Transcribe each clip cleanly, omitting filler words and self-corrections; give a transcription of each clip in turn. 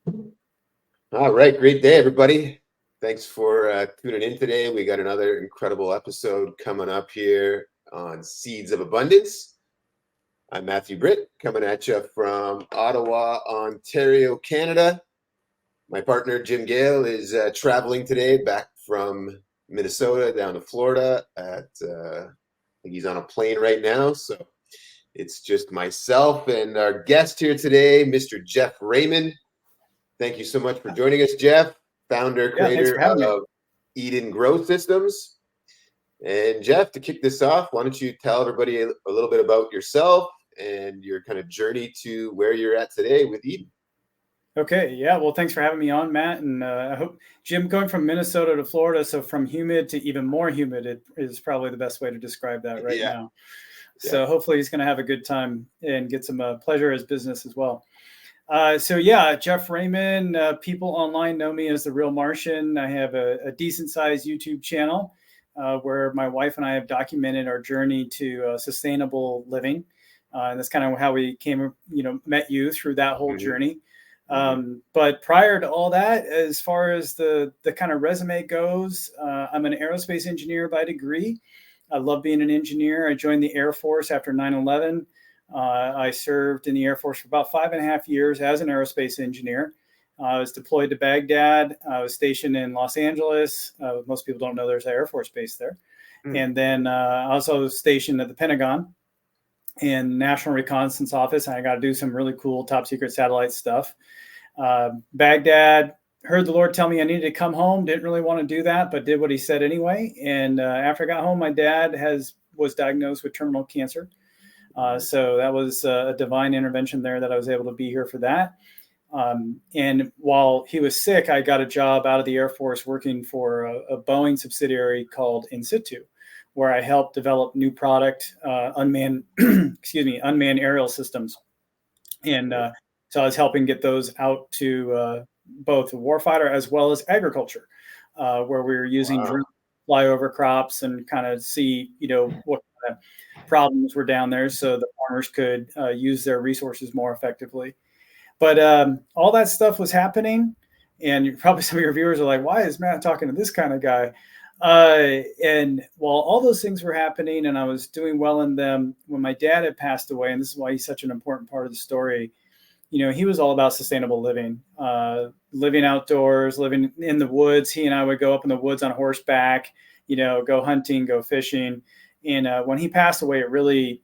All right, great day, everybody. Thanks for tuning in today. We got another incredible episode coming up here on Seeds of Abundance. I'm Matthew Britt, coming at you from Ottawa, Ontario, Canada. My partner, Jim Gale, is traveling today back from Minnesota down to Florida. I think he's on a plane right now, so it's just myself and our guest here today, Mr. Jeff Raymond. Thank you so much for joining us, Jeff, founder, Thanks creator for having me. of Eden Growth Systems. And Jeff, to kick this off, why don't you tell everybody a little bit about yourself and your kind of journey to where you're at today with Eden? Okay, yeah. Well, thanks for having me on, Matt. And I hope, Jim, going from Minnesota to Florida, so from humid to even more humid, it is probably the best way to describe that right now. So hopefully he's going to have a good time and get some pleasure as business as well. Jeff Raymond, people online know me as the Real Martian. I have a decent sized YouTube channel where my wife and I have documented our journey to sustainable living. And that's kind of how we met you through that whole journey. But prior to all that, as far as the kind of resume goes, I'm an aerospace engineer by degree. I love being an engineer. I joined the Air Force after 9/11. I served in the Air Force for about 5.5 years as an aerospace engineer. I was deployed to Baghdad. I was stationed in Los Angeles. Most people don't know there's an Air Force base there. And then I also was stationed at the Pentagon in National Reconnaissance Office. I got to do some really cool top secret satellite stuff. Baghdad, heard the Lord tell me I needed to come home. Didn't really want to do that, but did what he said anyway. And after I got home, my dad was diagnosed with terminal cancer. So that was a divine intervention there that I was able to be here for that. And while he was sick, I got a job out of the Air Force working for a Boeing subsidiary called In Situ, where I helped develop new product, unmanned aerial systems. And so I was helping get those out to both the warfighter as well as agriculture, where we were using drones to fly over crops and kind of see, what kind of problems were down there so the farmers could use their resources more effectively. But all that stuff was happening. And probably some of your viewers are like, why is Matt talking to this kind of guy? And while all those things were happening and I was doing well in them, when my dad had passed away, and this is why he's such an important part of the story, he was all about sustainable living, living outdoors, living in the woods. He and I would go up in the woods on horseback, go hunting, go fishing. And when he passed away, it really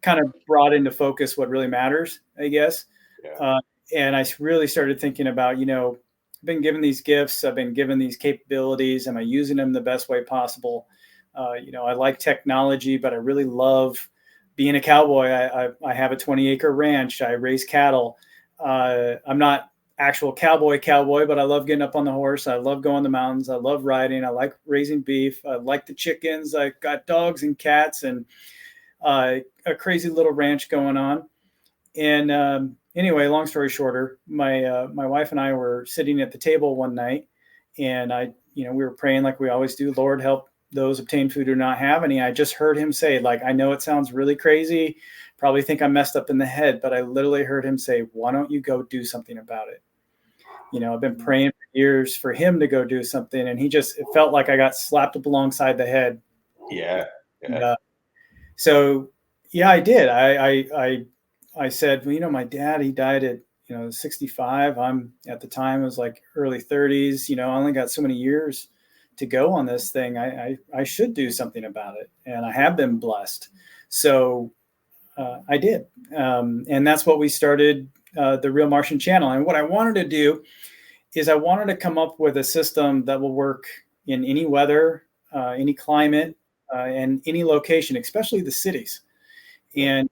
kind of brought into focus what really matters, I guess. Yeah. And I really started thinking about, I've been given these gifts. I've been given these capabilities. Am I using them the best way possible? I like technology, but I really love being a cowboy. I have a 20-acre ranch. I raise cattle. I'm not actual cowboy, but I love getting up on the horse. I love going to the mountains. I love riding. I like raising beef. I like the chickens. I got dogs and cats and a crazy little ranch going on. And anyway, long story shorter, my wife and I were sitting at the table one night, and we were praying like we always do. Lord, help those obtain food who do not have any. I just heard him say, I know it sounds really crazy, probably think I'm messed up in the head, but I literally heard him say, why don't you go do something about it? I've been praying for years for him to go do something, and it felt like I got slapped up alongside the head. Yeah. So I did. I said, well, my dad, he died at 65. I'm at the time, it was like early 30s. I only got so many years to go on this thing. I should do something about it. And I have been blessed. So I did. And that's what we started the Real Martian channel. And what I wanted to do is I wanted to come up with a system that will work in any weather, any climate, and any location, especially the cities. And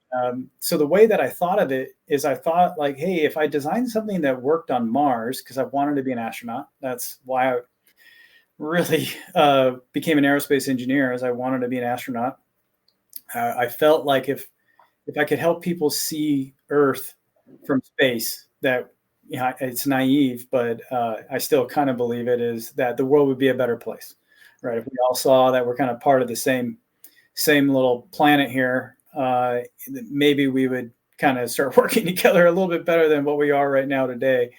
so the way that I thought of it is I thought hey, if I designed something that worked on Mars, because I wanted to be an astronaut, that's why I really became an aerospace engineer, as I wanted to be an astronaut. I felt like if I could help people see Earth from space, that it's naive, but I still kind of believe it is that the world would be a better place, right? If we all saw that we're kind of part of the same little planet here, maybe we would kind of start working together a little bit better than what we are right now today.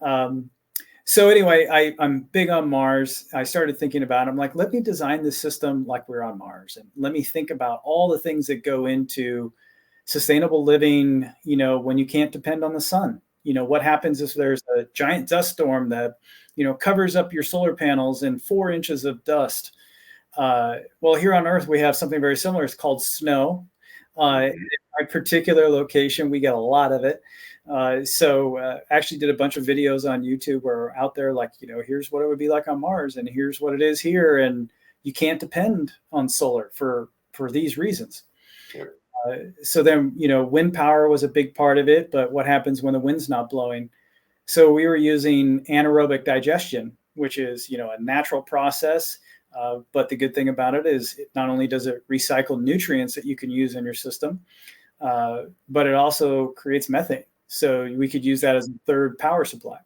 So anyway, I'm big on Mars. I started thinking about it. I'm like, let me design this system like we're on Mars, and let me think about all the things that go into sustainable living. When you can't depend on the sun. What happens if there's a giant dust storm that covers up your solar panels in 4 inches of dust? Well, here on Earth we have something very similar. It's called snow. In my particular location, we get a lot of it. So actually did a bunch of videos on YouTube where we're out there like, here's what it would be like on Mars, and here's what it is here. And you can't depend on solar for these reasons. Sure. So then, wind power was a big part of it, but what happens when the wind's not blowing? So we were using anaerobic digestion, which is, a natural process. But the good thing about it is not only does it recycle nutrients that you can use in your system, but it also creates methane. So we could use that as a third power supply.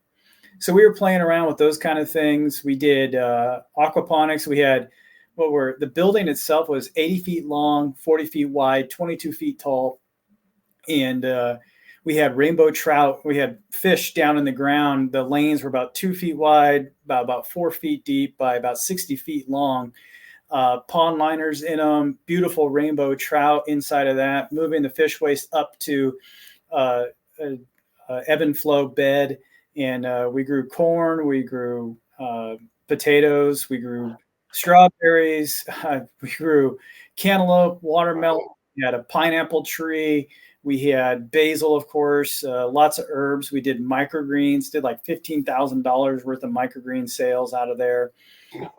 So we were playing around with those kind of things. We did aquaponics. We had the building itself was 80 feet long, 40 feet wide, 22 feet tall. And we had rainbow trout. We had fish down in the ground. The lanes were about 2 feet wide, about 4 feet deep by about 60 feet long. Pond liners in them, beautiful rainbow trout inside of that, moving the fish waste up to ebb and flow bed. And we grew corn, we grew potatoes, we grew strawberries, we grew cantaloupe, watermelon, we had a pineapple tree, we had basil, of course, lots of herbs. We did microgreens, did like $15,000 worth of microgreen sales out of there.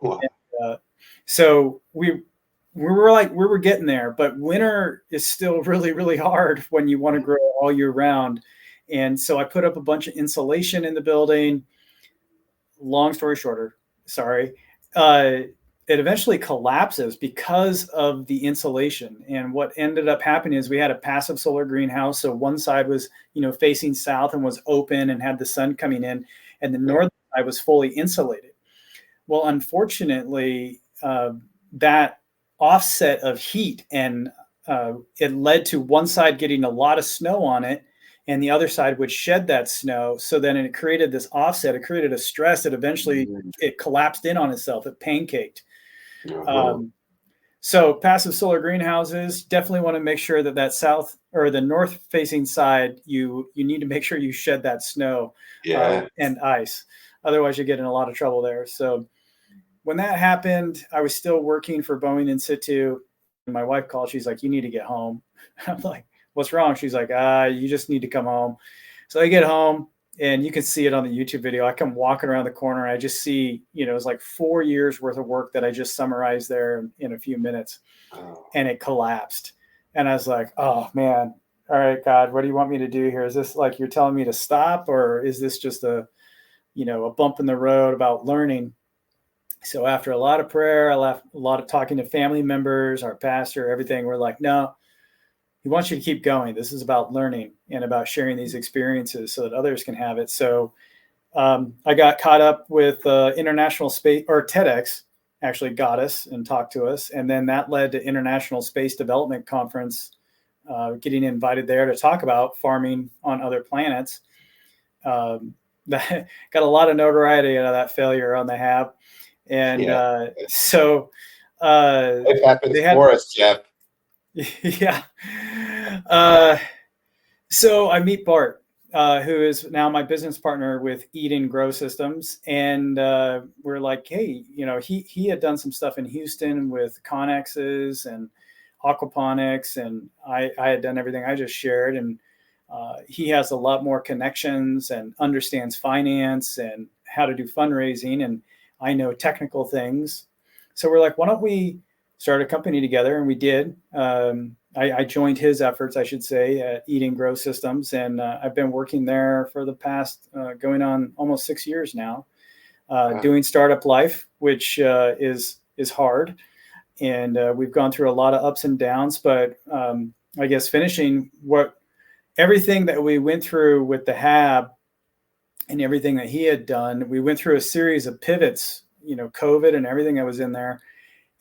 Wow. And, so we were getting there, but winter is still really, really hard when you want to grow all year round. And so I put up a bunch of insulation in the building. Long story shorter, sorry. It eventually collapses because of the insulation. And what ended up happening is we had a passive solar greenhouse. So one side was, facing south and was open and had the sun coming in, and the northern side was fully insulated. Well, unfortunately, that offset of heat and it led to one side getting a lot of snow on it, and the other side would shed that snow. So then it created this offset. It created a stress that eventually it collapsed in on itself. It pancaked. So passive solar greenhouses, definitely want to make sure that south or the north facing side, you need to make sure you shed that snow and ice. Otherwise you get in a lot of trouble there. So when that happened, I was still working for Boeing in situ. And my wife called. She's like, you need to get home. I'm like, what's wrong? She's like, you just need to come home. So I get home, and you can see it on the YouTube video. I come walking around the corner, and I just see, it's like 4 years worth of work that I just summarized there in a few minutes, and it collapsed. And I was like, oh man, all right, God, what do you want me to do here? Is this like you're telling me to stop, or is this just a bump in the road about learning? So after a lot of prayer, a lot of talking to family members, our pastor, everything, we're like, no, he wants you to keep going. This is about learning and about sharing these experiences so that others can have it. So I got caught up with International Space, or TEDx actually got us and talked to us. And then that led to International Space Development Conference, getting invited there to talk about farming on other planets. That got a lot of notoriety out of that failure on the HAB. And so it happens for us, Jeff. Yeah. So I meet Bart, who is now my business partner with Eat and Grow Systems. And we're like, hey, he had done some stuff in Houston with connexes and aquaponics. And I had done everything I just shared. And he has a lot more connections and understands finance and how to do fundraising. And I know technical things. So we're like, why don't we start a company together? And we did. I joined his efforts, I should say, at Eat and Grow Systems. And I've been working there for the past going on almost 6 years now, doing startup life, which is hard. And we've gone through a lot of ups and downs. But I guess finishing everything that we went through with the HAB and everything that he had done, we went through a series of pivots, COVID and everything that was in there.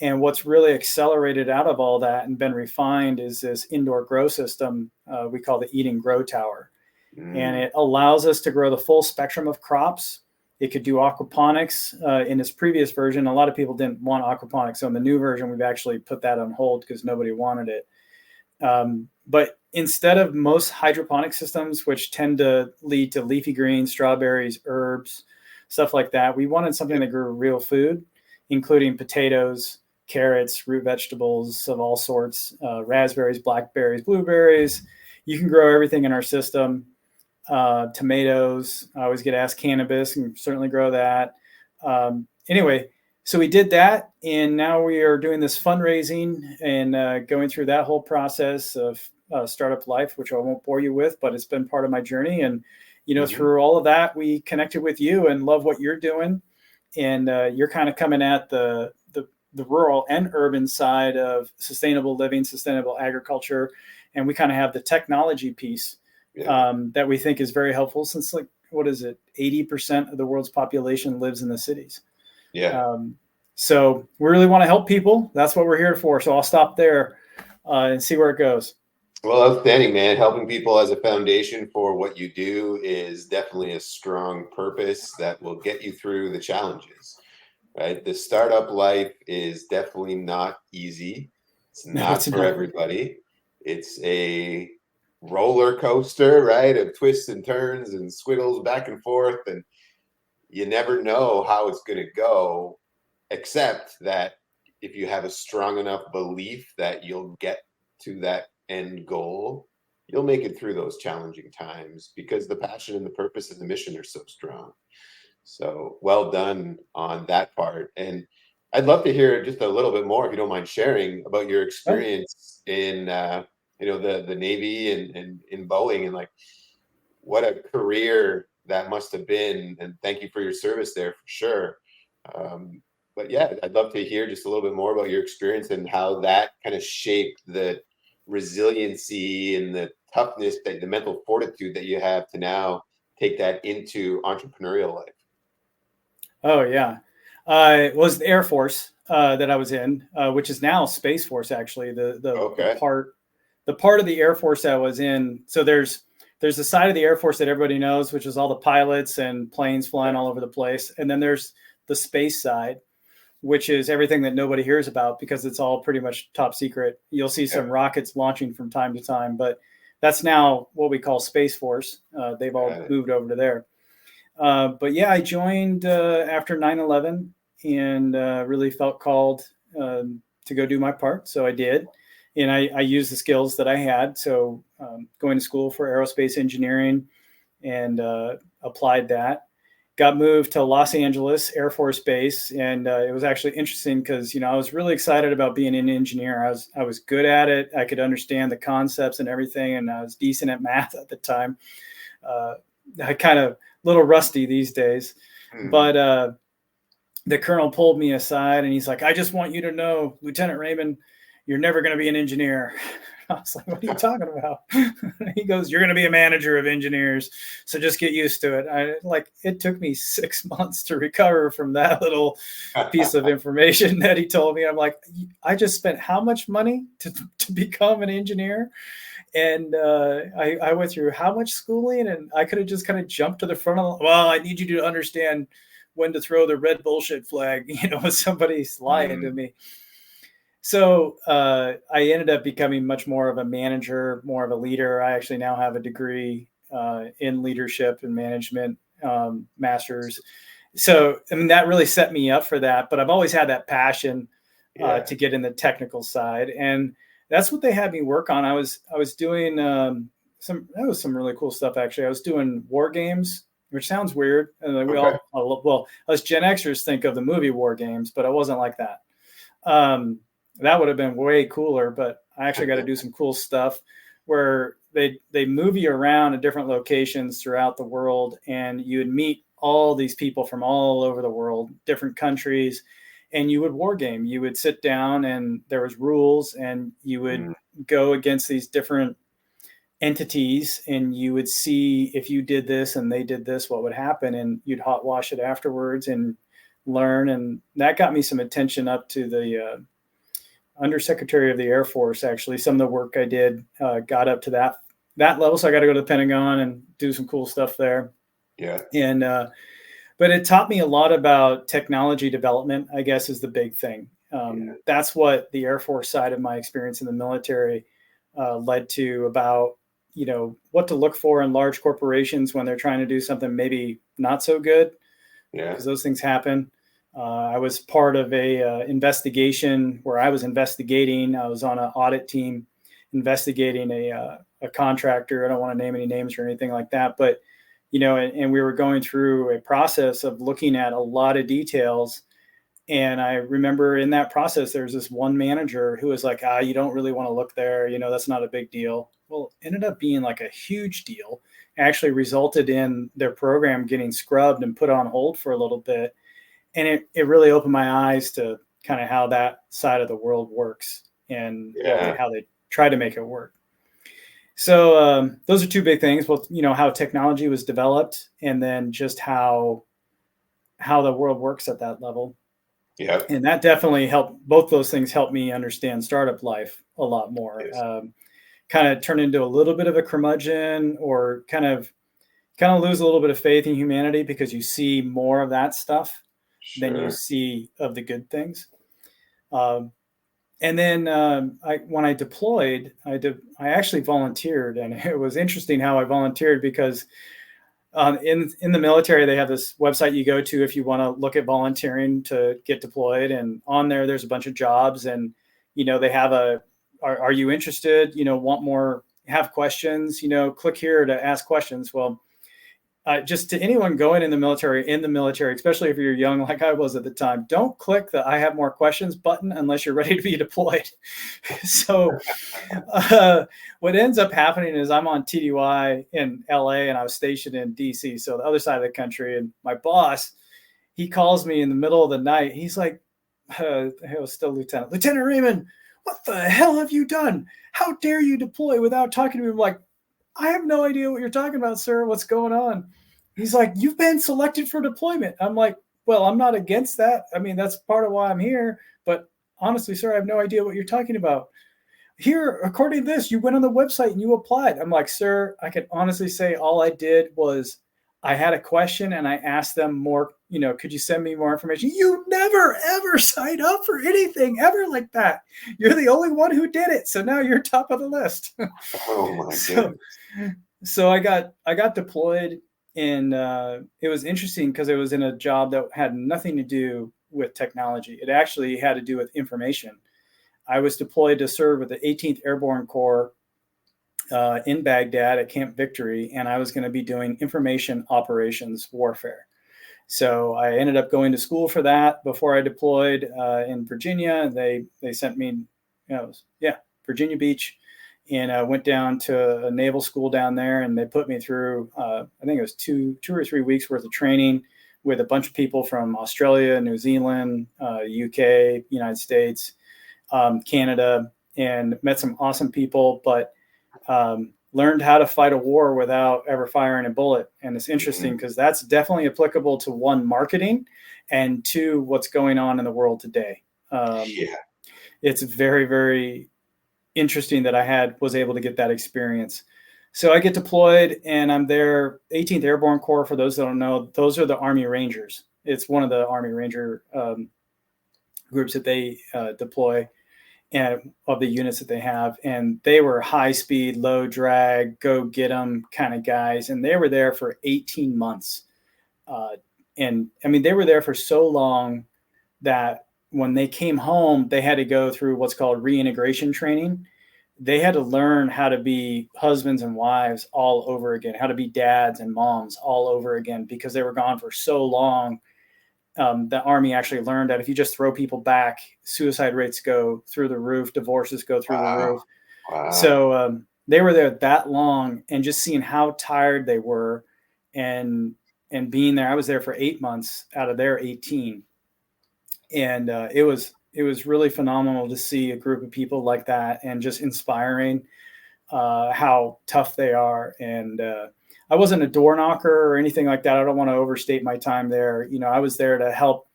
And what's really accelerated out of all that and been refined is this indoor grow system we call the Eat and Grow Tower. and it allows us to grow the full spectrum of crops. It could do aquaponics. In its previous version, a lot of people didn't want aquaponics. So in the new version, we've actually put that on hold because nobody wanted it. But instead of most hydroponic systems, which tend to lead to leafy greens, strawberries, herbs, stuff like that, we wanted something that grew real food, including potatoes, carrots, root vegetables of all sorts, raspberries, blackberries, blueberries. You can grow everything in our system. Tomatoes, I always get asked cannabis, and certainly grow that. Anyway, so we did that, and now we are doing this fundraising and going through that whole process of startup life, which I won't bore you with, but it's been part of my journey. And, through all of that, we connected with you and love what you're doing. And you're kind of coming at the rural and urban side of sustainable living, sustainable agriculture. And we kind of have the technology piece that we think is very helpful, since 80% of the world's population lives in the cities. So we really want to help people. That's what we're here for. So I'll stop there and see where it goes. Well, outstanding, man. Helping people as a foundation for what you do is definitely a strong purpose that will get you through the challenges, right? The startup life is definitely not easy. It's not for everybody. It's a roller coaster, right, of twists and turns and squiggles back and forth, and you never know how it's going to go, except that if you have a strong enough belief that you'll get to that end goal, you'll make it through those challenging times, because the passion and the purpose and the mission are so strong. So well done on that part. And I'd love to hear just a little bit more, if you don't mind sharing, about your experience in the Navy and in Boeing, and what a career that must have been. And thank you for your service there, for sure. But yeah, I'd love to hear just a little bit more about your experience and how that kind of shaped the resiliency and the toughness, the mental fortitude that you have to now take that into entrepreneurial life. Oh yeah. It was the Air Force that I was in, which is now Space Force, actually. The part of the Air Force that I was in. So there's the side of the Air Force that everybody knows, which is all the pilots and planes flying all over the place. And then there's the space side, which is everything that nobody hears about because it's all pretty much top secret. You'll see some rockets launching from time to time, but that's now what we call Space Force. They've all moved over to there. But yeah, I joined after 9/11 and really felt called to go do my part. So I did. And I used the skills that I had. So going to school for aerospace engineering and applied that. Got moved to Los Angeles Air Force Base. And it was actually interesting because, I was really excited about being an engineer. I was good at it. I could understand the concepts and everything. And I was decent at math at the time. I kind of a little rusty these days. But the colonel pulled me aside and he's like, I just want you to know, Lieutenant Raymond, you're never going to be an engineer. I was like, what are you talking about? He goes, you're going to be a manager of engineers. So just get used to it. It took me 6 months to recover from that little piece of information that he told me. I'm like, I just spent how much money to become an engineer? And I went through how much schooling, and I could have just kind of jumped to the front of, I need you to understand when to throw the red bullshit flag, if somebody's lying to me. So I ended up becoming much more of a manager, more of a leader. I actually now have a degree in leadership and management, master's. So, that really set me up for that. But I've always had that passion to get in the technical side. And that's what they had me work on. I was doing some really cool stuff, actually. I was doing war games, which sounds weird. And us Gen Xers think of the movie War Games, but it wasn't like that. That would have been way cooler, but I actually got to do some cool stuff where they move you around to different locations throughout the world, and you would meet all these people from all over the world, different countries, and you would war game. You would sit down and there was rules, and you would go against these different entities, and you would see if you did this and they did this, what would happen, and you'd hot wash it afterwards and learn. And that got me some attention up to the Undersecretary of the Air Force. Actually, some of the work I did got up to that level. So I got to go to the Pentagon and do some cool stuff there. Yeah. And, but it taught me a lot about technology development, I guess, is the big thing. That's what the Air Force side of my experience in the military led to, about, what to look for in large corporations when they're trying to do something maybe not so good, because those things happen. I was part of a investigation where I was on an audit team investigating a contractor. I don't want to name any names or anything like that, but and we were going through a process of looking at a lot of details. And I remember in that process, there's this one manager who was like, you don't really want to look there. That's not a big deal. Well, it ended up being like a huge deal. Actually resulted in their program getting scrubbed and put on hold for a little bit. And it really opened my eyes to kind of how that side of the world works and how they try to make it work. So those are two big things. Well, how technology was developed, and then just how the world works at that level. Yeah. And that definitely helped. Both those things helped me understand startup life a lot more. Yes. Kind of turn into a little bit of a curmudgeon, or kind of lose a little bit of faith in humanity, because you see more of that stuff than you see of the good things. And then when I deployed, I actually volunteered, and it was interesting how I volunteered, because in the military, they have this website you go to if you want to look at volunteering to get deployed, and on there's a bunch of jobs, and they have are you interested? Want more? Have questions? Click here to ask questions. Well, just to anyone going in the military, especially if you're young like I was at the time, don't click the I have more questions button unless you're ready to be deployed. So what ends up happening is I'm on TDY in LA, and I was stationed in DC, so the other side of the country. And my boss, he calls me in the middle of the night. He's like, it was still Lieutenant Raymond, what the hell have you done? How dare you deploy without talking to me? I'm like, I have no idea what you're talking about, sir. What's going on? He's like, you've been selected for deployment. I'm like, well, I'm not against that. I mean, that's part of why I'm here. But honestly, sir, I have no idea what you're talking about. Here, according to this, you went on the website and you applied. I'm like, sir, I can honestly say all I did was I had a question and I asked them more, could you send me more information? You never, ever sign up for anything ever like that. You're the only one who did it. So now you're top of the list. Oh my goodness. So I got deployed, and it was interesting because it was in a job that had nothing to do with technology. It actually had to do with information. I was deployed to serve with the 18th Airborne Corps in Baghdad at Camp Victory, and I was going to be doing information operations warfare. So I ended up going to school for that before I deployed in Virginia. They sent me, Virginia Beach, and I went down to a naval school down there, and they put me through, I think it was two or 3 weeks worth of training with a bunch of people from Australia, New Zealand, UK, United States, Canada, and met some awesome people, but learned how to fight a war without ever firing a bullet. And it's interesting because that's definitely applicable to, one, marketing, and two, what's going on in the world today. It's very, very interesting that I was able to get that experience. So I get deployed, and I'm there. 18th Airborne Corps, for those that don't know, those are the Army Rangers. It's one of the Army Ranger groups that they deploy, and of the units that they have. And they were high speed, low drag, go get them kind of guys. And they were there for 18 months. And I mean, they were there for so long that when they came home, they had to go through what's called reintegration training. They had to learn how to be husbands and wives all over again, how to be dads and moms all over again, because they were gone for so long. The Army actually learned that if you just throw people back, suicide rates go through the roof, divorces go through the roof. Wow. So they were there that long, and just seeing how tired they were, and being there, I was there for 8 months out of their 18. And it was really phenomenal to see a group of people like that, and just inspiring how tough they are. And I wasn't a door knocker or anything like that. I don't want to overstate my time there. I was there to help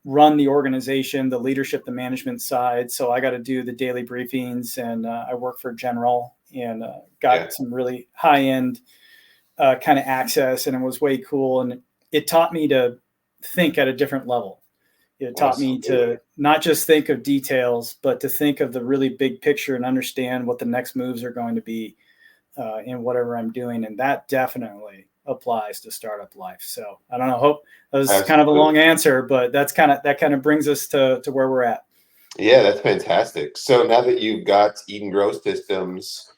run the organization, the leadership, the management side. So I got to do the daily briefings, and I work for General, and got some really high end kind of access, and it was way cool. And it taught me to think at a different level. It taught me to not just think of details, but to think of the really big picture and understand what the next moves are going to be in whatever I'm doing. And that definitely applies to startup life. So I don't know, hope that was kind of a long answer, but that kind of brings us to where we're at. Yeah, that's fantastic. So now that you've got Eat and Grow Systems,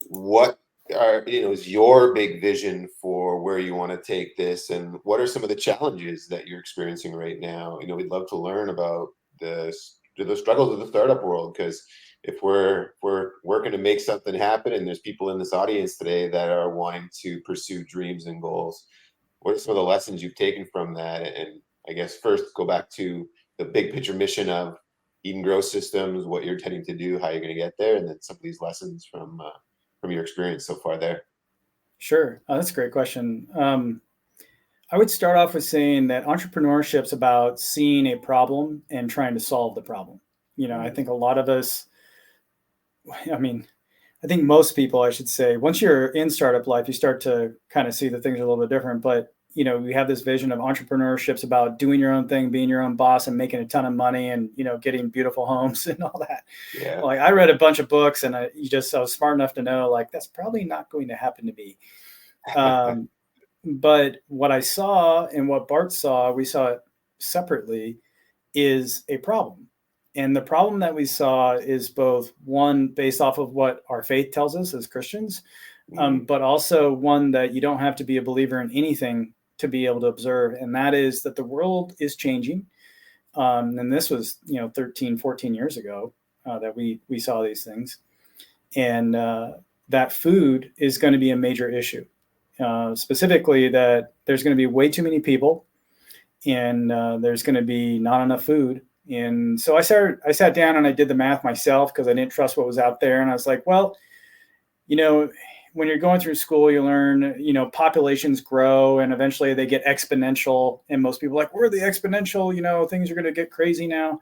what is your big vision for where you want to take this, and what are some of the challenges that you're experiencing right now? We'd love to learn about the struggles of the startup world, because if we're working to make something happen, and there's people in this audience today that are wanting to pursue dreams and goals, what are some of the lessons you've taken from that? And I guess first go back to the big picture mission of Eat and Grow Systems, what you're intending to do, how you're going to get there, and then some of these lessons from your experience so far there. Sure. That's a great question. I would start off with saying that entrepreneurship's about seeing a problem and trying to solve the problem. I think a lot of us, I think most people, I should say, once you're in startup life, you start to kind of see that things are a little bit different. But, we have this vision of entrepreneurship's about doing your own thing, being your own boss, and making a ton of money, and, getting beautiful homes and all that. Yeah. Like, I read a bunch of books, and I was smart enough to know, like, that's probably not going to happen to me. But what I saw and what Bart saw, we saw it separately, is a problem. And the problem that we saw is both one based off of what our faith tells us as Christians, but also one that you don't have to be a believer in anything to be able to observe. And that is that the world is changing. And this was, 13, 14 years ago that we saw these things. And that food is going to be a major issue. Specifically that there's going to be way too many people, and there's going to be not enough food. And so I sat down and I did the math myself, because I didn't trust what was out there. And I was like, well, when you're going through school, you learn, populations grow and eventually they get exponential. And most people are like, we're the exponential, things are going to get crazy now.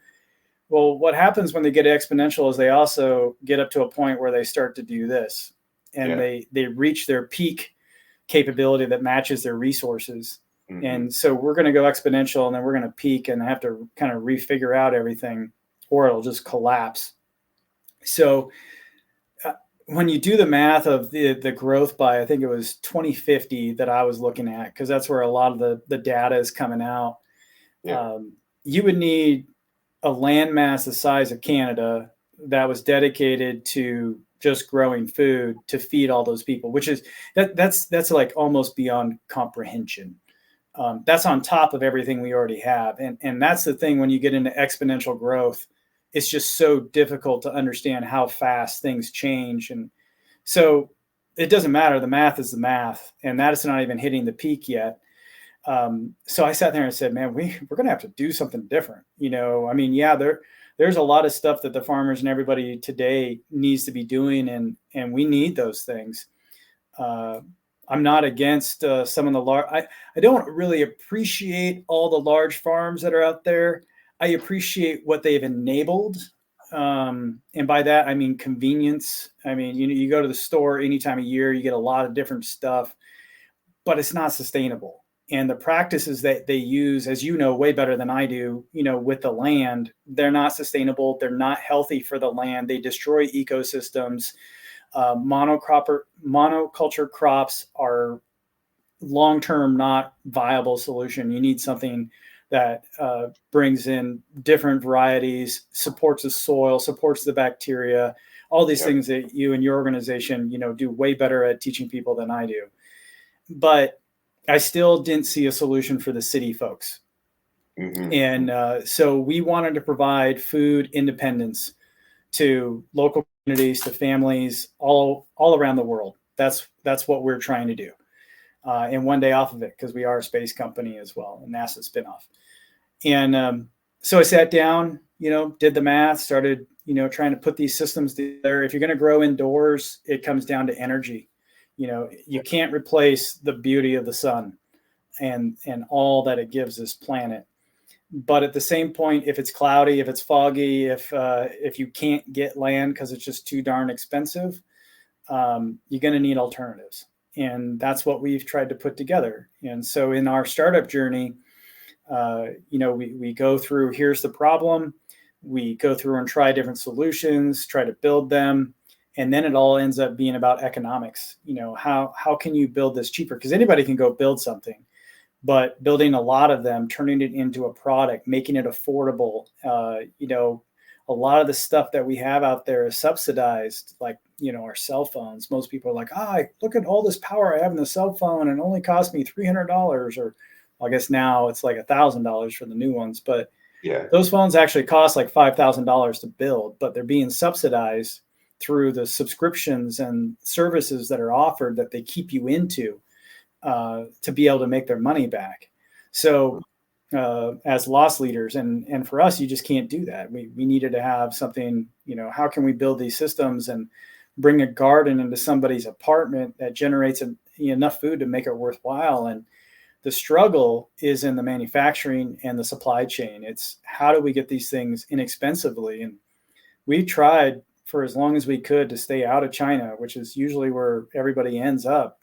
Well, what happens when they get exponential is they also get up to a point where they start to do this, and they reach their peak capability that matches their resources. Mm-hmm. And so we're going to go exponential, and then we're going to peak and have to kind of refigure out everything, or it'll just collapse. So when you do the math of the growth by, I think it was 2050 that I was looking at, because that's where a lot of the data is coming out. Yeah. You would need a landmass the size of Canada that was dedicated to just growing food to feed all those people, which is that's like almost beyond comprehension. That's on top of everything we already have. And that's the thing, when you get into exponential growth, it's just so difficult to understand how fast things change. And so it doesn't matter. The math is the math, and that is not even hitting the peak yet. So I sat there and said, man, we're going to have to do something different. There's a lot of stuff that the farmers and everybody today needs to be doing, and we need those things. I'm not against some of the large. I don't really appreciate all the large farms that are out there. I appreciate what they've enabled. And by that, I mean convenience. You go to the store any time of year, you get a lot of different stuff, but it's not sustainable. And the practices that they use, as you know, way better than I do, with the land, they're not sustainable. They're not healthy for the land. They destroy ecosystems. Monoculture crops are long-term not viable solution. You need something that brings in different varieties, supports the soil, supports the bacteria, all these things that you and your organization, do way better at teaching people than I do. But I still didn't see a solution for the city folks. Mm-hmm. And so we wanted to provide food independence to local communities, to families all around the world. That's what we're trying to do. And one day off of it, because we are a space company as well, a NASA spinoff. And so I sat down, did the math, started, trying to put these systems together. If you're going to grow indoors, it comes down to energy. You can't replace the beauty of the sun and all that it gives this planet. But at the same point, if it's cloudy, if it's foggy, if you can't get land because it's just too darn expensive, you're going to need alternatives. And that's what we've tried to put together. And so in our startup journey, we go through, here's the problem. We go through and try different solutions, try to build them. And then it all ends up being about economics. How can you build this cheaper? Because anybody can go build something, but building a lot of them, turning it into a product, making it affordable. A lot of the stuff that we have out there is subsidized, like, our cell phones. Most people are like, look at all this power I have in the cell phone and it only cost me $300, or I guess now it's like $1,000 for the new ones. But yeah, those phones actually cost like $5,000 to build, but they're being subsidized through the subscriptions and services that are offered that they keep you into to be able to make their money back. So as loss leaders, and for us, you just can't do that. We needed to have something, how can we build these systems and bring a garden into somebody's apartment that generates enough food to make it worthwhile? And the struggle is in the manufacturing and the supply chain. It's how do we get these things inexpensively? And we tried for as long as we could to stay out of China, which is usually where everybody ends up,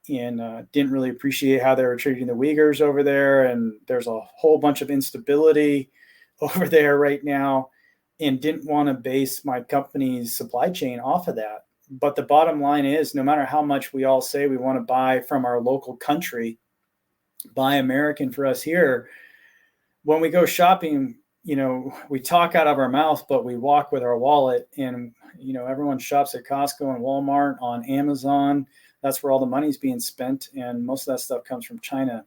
and didn't really appreciate how they were treating the Uyghurs over there. And there's a whole bunch of instability over there right now, and didn't want to base my company's supply chain off of that. But the bottom line is, no matter how much we all say we want to buy from our local country, buy American for us here, when we go shopping, we talk out of our mouth, but we walk with our wallet. And, everyone shops at Costco and Walmart, on Amazon. That's where all the money's being spent. And most of that stuff comes from China.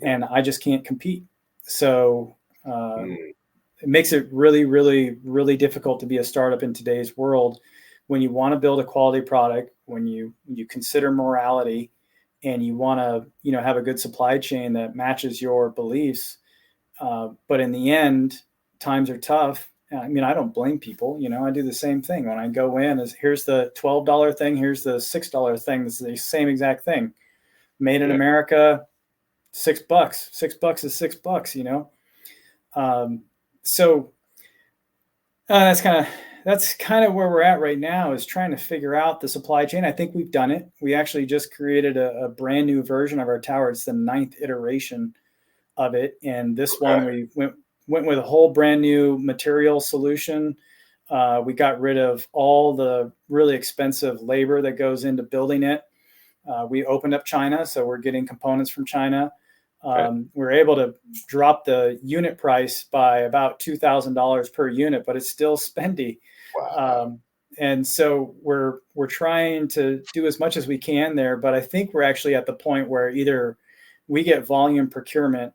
And I just can't compete. So it makes it really, really, really difficult to be a startup in today's world when you want to build a quality product, when you consider morality, and you want to, have a good supply chain that matches your beliefs. But in the end, times are tough. I mean, I don't blame people. I do the same thing when I go in. Here's the $12 thing. Here's the $6 thing. This is the same exact thing. Made in America, $6. $6 is $6. So that's kind of where we're at right now, is trying to figure out the supply chain. I think we've done it. We actually just created a brand new version of our tower. It's the 9th iteration of it. And this one, we went with a whole brand new material solution. We got rid of all the really expensive labor that goes into building it. We opened up China, so we're getting components from China. We're able to drop the unit price by about $2,000 per unit, but it's still spendy. Wow. And so we're trying to do as much as we can there, but I think we're actually at the point where either we get volume procurement,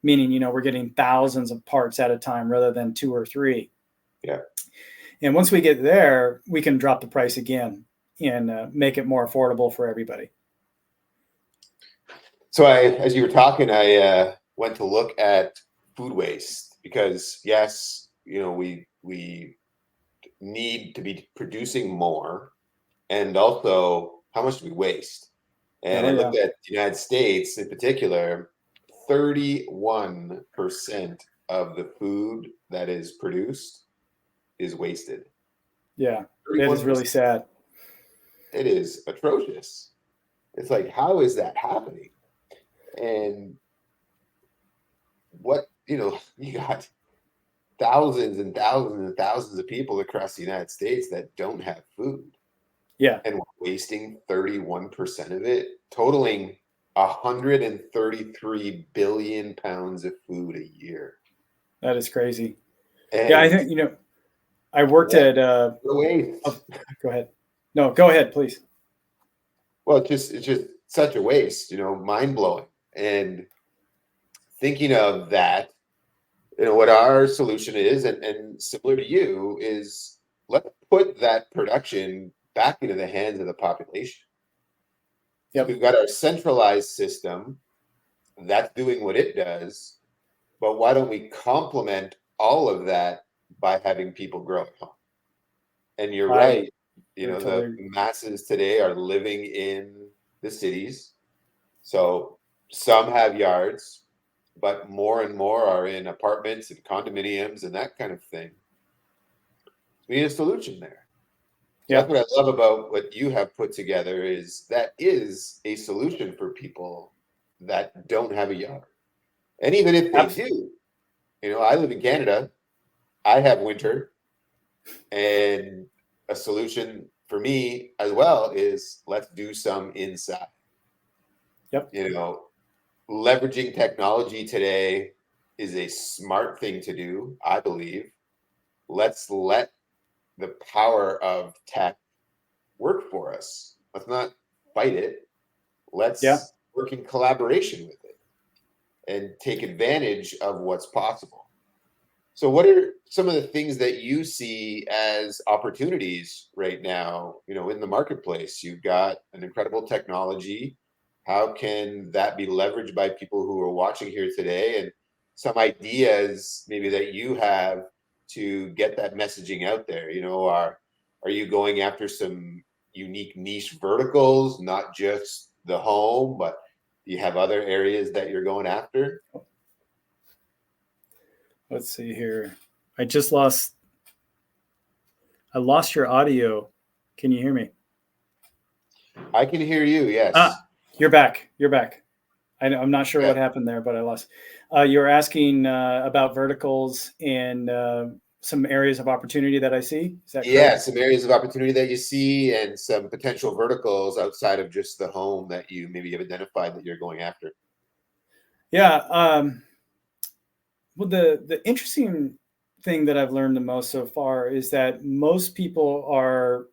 meaning, we're getting thousands of parts at a time rather than 2 or 3. Yeah. And once we get there, we can drop the price again and make it more affordable for everybody. So as you were talking, I went to look at food waste, because yes, we need to be producing more, and also how much do we waste? And I looked at the United States in particular. 31% of the food that is produced is wasted. Yeah, that is really sad. It is atrocious. It's like, how is that happening? And what, you got thousands and thousands and thousands of people across the United States that don't have food. Yeah. And we're wasting 31% of it, totaling 133 billion pounds of food a year. That is crazy. And I think, I worked at waste. Go ahead. No, go ahead, please. Well, it's just such a waste, mind blowing. And thinking of that, what our solution is, and similar to you, is let's put that production back into the hands of the population. Yep. So we've got our centralized system that's doing what it does, but why don't we complement all of that by having people grow at home? And you're right. The masses today are living in the cities. So some have yards, but more and more are in apartments and condominiums and that kind of thing. We need a solution there. So that's what I love about what you have put together, is that is a solution for people that don't have a yard. And even if they do, I live in Canada, I have winter, and a solution for me as well is let's do some inside. Yep. Leveraging technology today is a smart thing to do, I believe. Let's let the power of tech work for us. Let's not fight it. Let's work in collaboration with it and take advantage of what's possible. So what are some of the things that you see as opportunities right now, in the marketplace? You've got an incredible technology. How can that be leveraged by people who are watching here today, and some ideas maybe that you have to get that messaging out there? Are you going after some unique niche verticals, not just the home, but do you have other areas that you're going after? Let's see here. I lost your audio. Can you hear me? I can hear you, yes. You're back. I'm not sure what happened there, but I lost. You were asking about verticals and some areas of opportunity that I see. Is that correct? Yeah, some areas of opportunity that you see and some potential verticals outside of just the home that you maybe have identified that you're going after. Yeah. Well, the interesting thing that I've learned the most so far is that most people are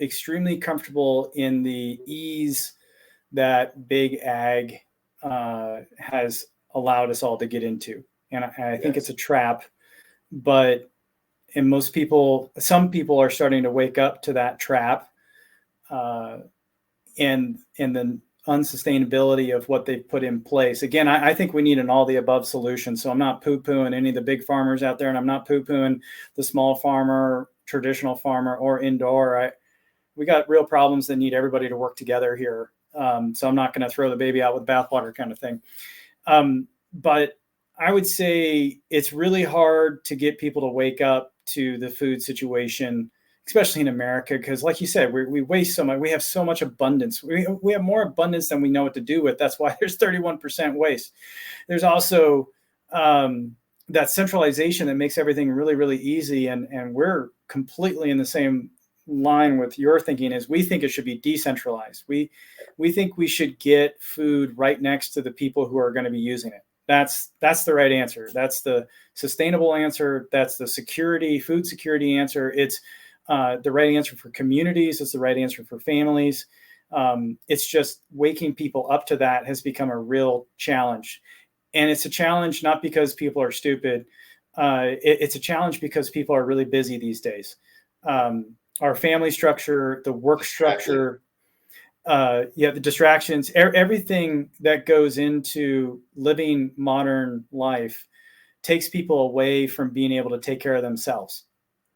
extremely comfortable in the ease that big ag has allowed us all to get into. And I think it's a trap, but some people are starting to wake up to that trap and the unsustainability of what they've put in place. Again, I think we need an all the above solution. So I'm not poo-pooing any of the big farmers out there, and I'm not poo-pooing the small farmer, traditional farmer, or indoor. We got real problems that need everybody to work together here. So I'm not going to throw the baby out with bathwater kind of thing. But I would say it's really hard to get people to wake up to the food situation, especially in America, because like you said, we waste so much. We have so much abundance. We have more abundance than we know what to do with. That's why there's 31% waste. There's also that centralization that makes everything really, really easy. And we're completely in the same line with your thinking. Is we think it should be decentralized. We think we should get food right next to the people who are going to be using it. That's the right answer. That's the sustainable answer. That's the food security answer. It's the right answer for communities. It's the right answer for families. It's just waking people up to that has become a real challenge. And it's a challenge not because people are stupid. It's a challenge because people are really busy these days. Our family structure, the work structure, the distractions, everything that goes into living modern life takes people away from being able to take care of themselves.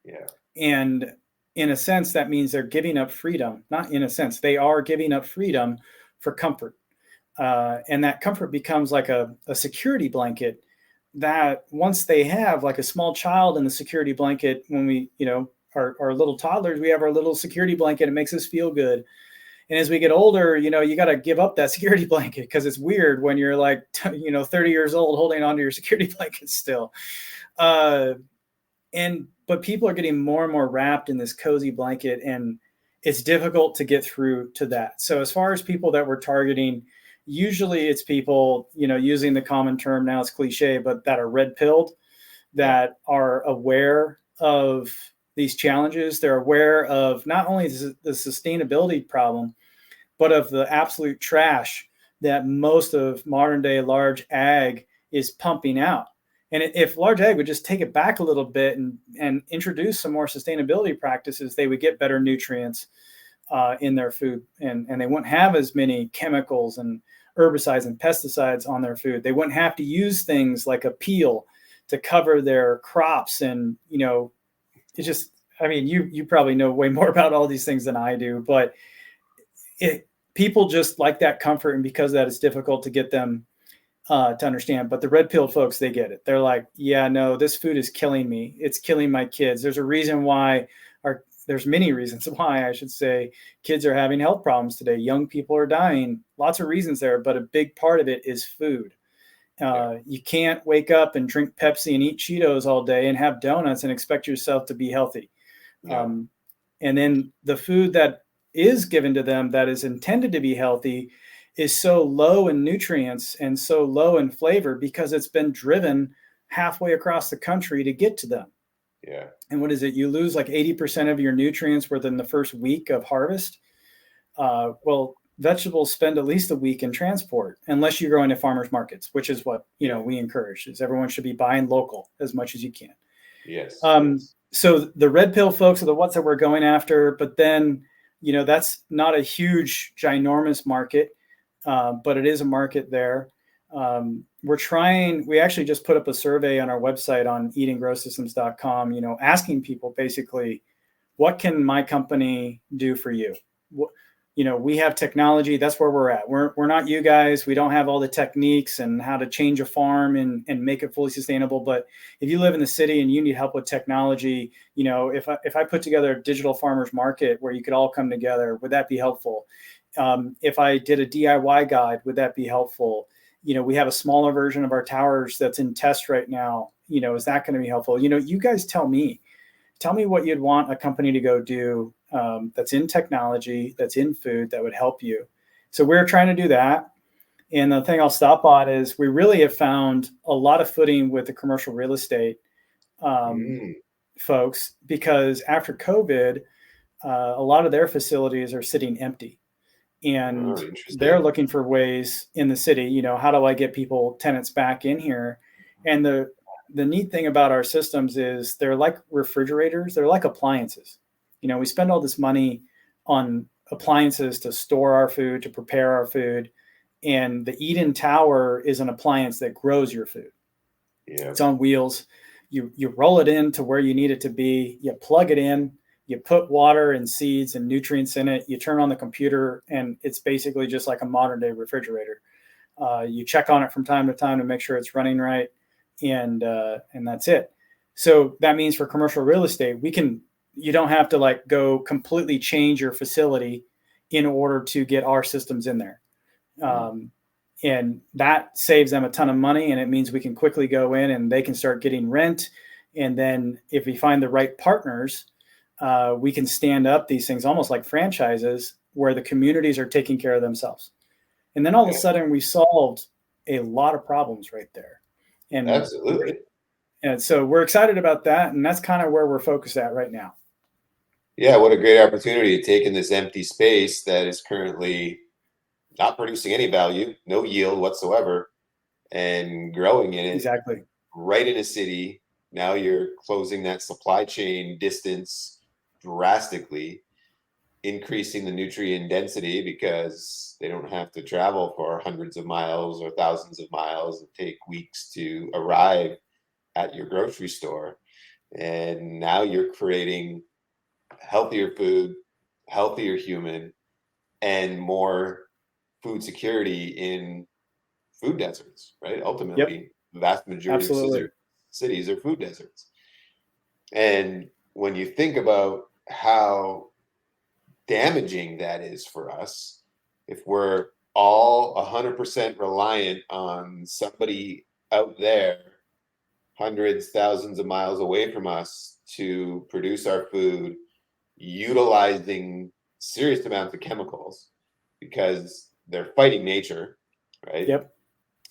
Yeah. And in a sense, that means they're giving up freedom. Not in a sense, they are giving up freedom for comfort. And that comfort becomes like a security blanket that once they have, like a small child in the security blanket, when we, our little toddlers, we have our little security blanket. It makes us feel good. And as we get older, you got to give up that security blanket, because it's weird when you're like, 30 years old holding onto your security blanket still. But people are getting more and more wrapped in this cozy blanket, and it's difficult to get through to that. So as far as people that we're targeting, usually it's people, using the common term, now it's cliche, but that are red-pilled, that are aware of these challenges. They're aware of not only the sustainability problem, but of the absolute trash that most of modern day large ag is pumping out. And if large ag would just take it back a little bit and introduce some more sustainability practices, they would get better nutrients in their food, and they wouldn't have as many chemicals and herbicides and pesticides on their food. They wouldn't have to use things like a peel to cover their crops. And, it's just, you probably know way more about all these things than I do, but people just like that comfort. And because of that, it's difficult to get them to understand. But the red pill folks, they get it. They're like, yeah, no, this food is killing me. It's killing my kids. There's a reason why there's many reasons why, I should say, kids are having health problems today. Young people are dying. Lots of reasons there, but a big part of it is food. You can't wake up and drink Pepsi and eat Cheetos all day and have donuts and expect yourself to be healthy. Yeah. And then the food that is given to them that is intended to be healthy is so low in nutrients and so low in flavor because it's been driven halfway across the country to get to them. Yeah. And what is it? You lose like 80% of your nutrients within the first week of harvest. Well, vegetables spend at least a week in transport, unless you're going to farmers markets, which is what, we encourage, is everyone should be buying local as much as you can. Yes. So the red pill folks are the ones that we're going after, but then, that's not a huge, ginormous market, but it is a market there. We actually just put up a survey on our website on eatinggrowsystems.com, asking people basically, what can my company do for you? We have technology. That's where we're at. We're not you guys. We don't have all the techniques and how to change a farm and make it fully sustainable. But if you live in the city and you need help with technology, if I put together a digital farmers market where you could all come together, would that be helpful? If I did a DIY guide, would that be helpful? We have a smaller version of our towers that's in test right now. Is that going to be helpful? You guys tell me what you'd want a company to go do that's in technology, that's in food, that would help you. So we're trying to do that. And the thing I'll stop on is we really have found a lot of footing with the commercial real estate folks, because after COVID, a lot of their facilities are sitting empty. And they're looking for ways in the city, how do I get tenants back in here? And the neat thing about our systems is they're like refrigerators. They're like appliances. We spend all this money on appliances to store our food, to prepare our food. And the Eden Tower is an appliance that grows your food. Yeah. It's on wheels. You roll it in to where you need it to be. You plug it in. You put water and seeds and nutrients in it. You turn on the computer, and it's basically just like a modern day refrigerator. You check on it from time to time to make sure it's running right, and that's it. So that means for commercial real estate, you don't have to go completely change your facility in order to get our systems in there. And that saves them a ton of money, and it means we can quickly go in and they can start getting rent. And then if we find the right partners, we can stand up these things almost like franchises where the communities are taking care of themselves. And then all of a sudden we solved a lot of problems right there. And absolutely. And so we're excited about that. And that's kind of where we're focused at right now. Yeah. What a great opportunity to take in this empty space that is currently not producing any value, no yield whatsoever, and growing in it. Exactly. Right in a city. Now you're closing that supply chain distance drastically, increasing the nutrient density because they don't have to travel for hundreds of miles or thousands of miles and take weeks to arrive at your grocery store. And now you're creating healthier food, healthier human, and more food security in food deserts, right? Ultimately, the vast majority of cities are food deserts. And when you think about how damaging that is for us, if we're all 100% reliant on somebody out there, hundreds, thousands of miles away from us, to produce our food, utilizing serious amounts of chemicals because they're fighting nature, right? Yep.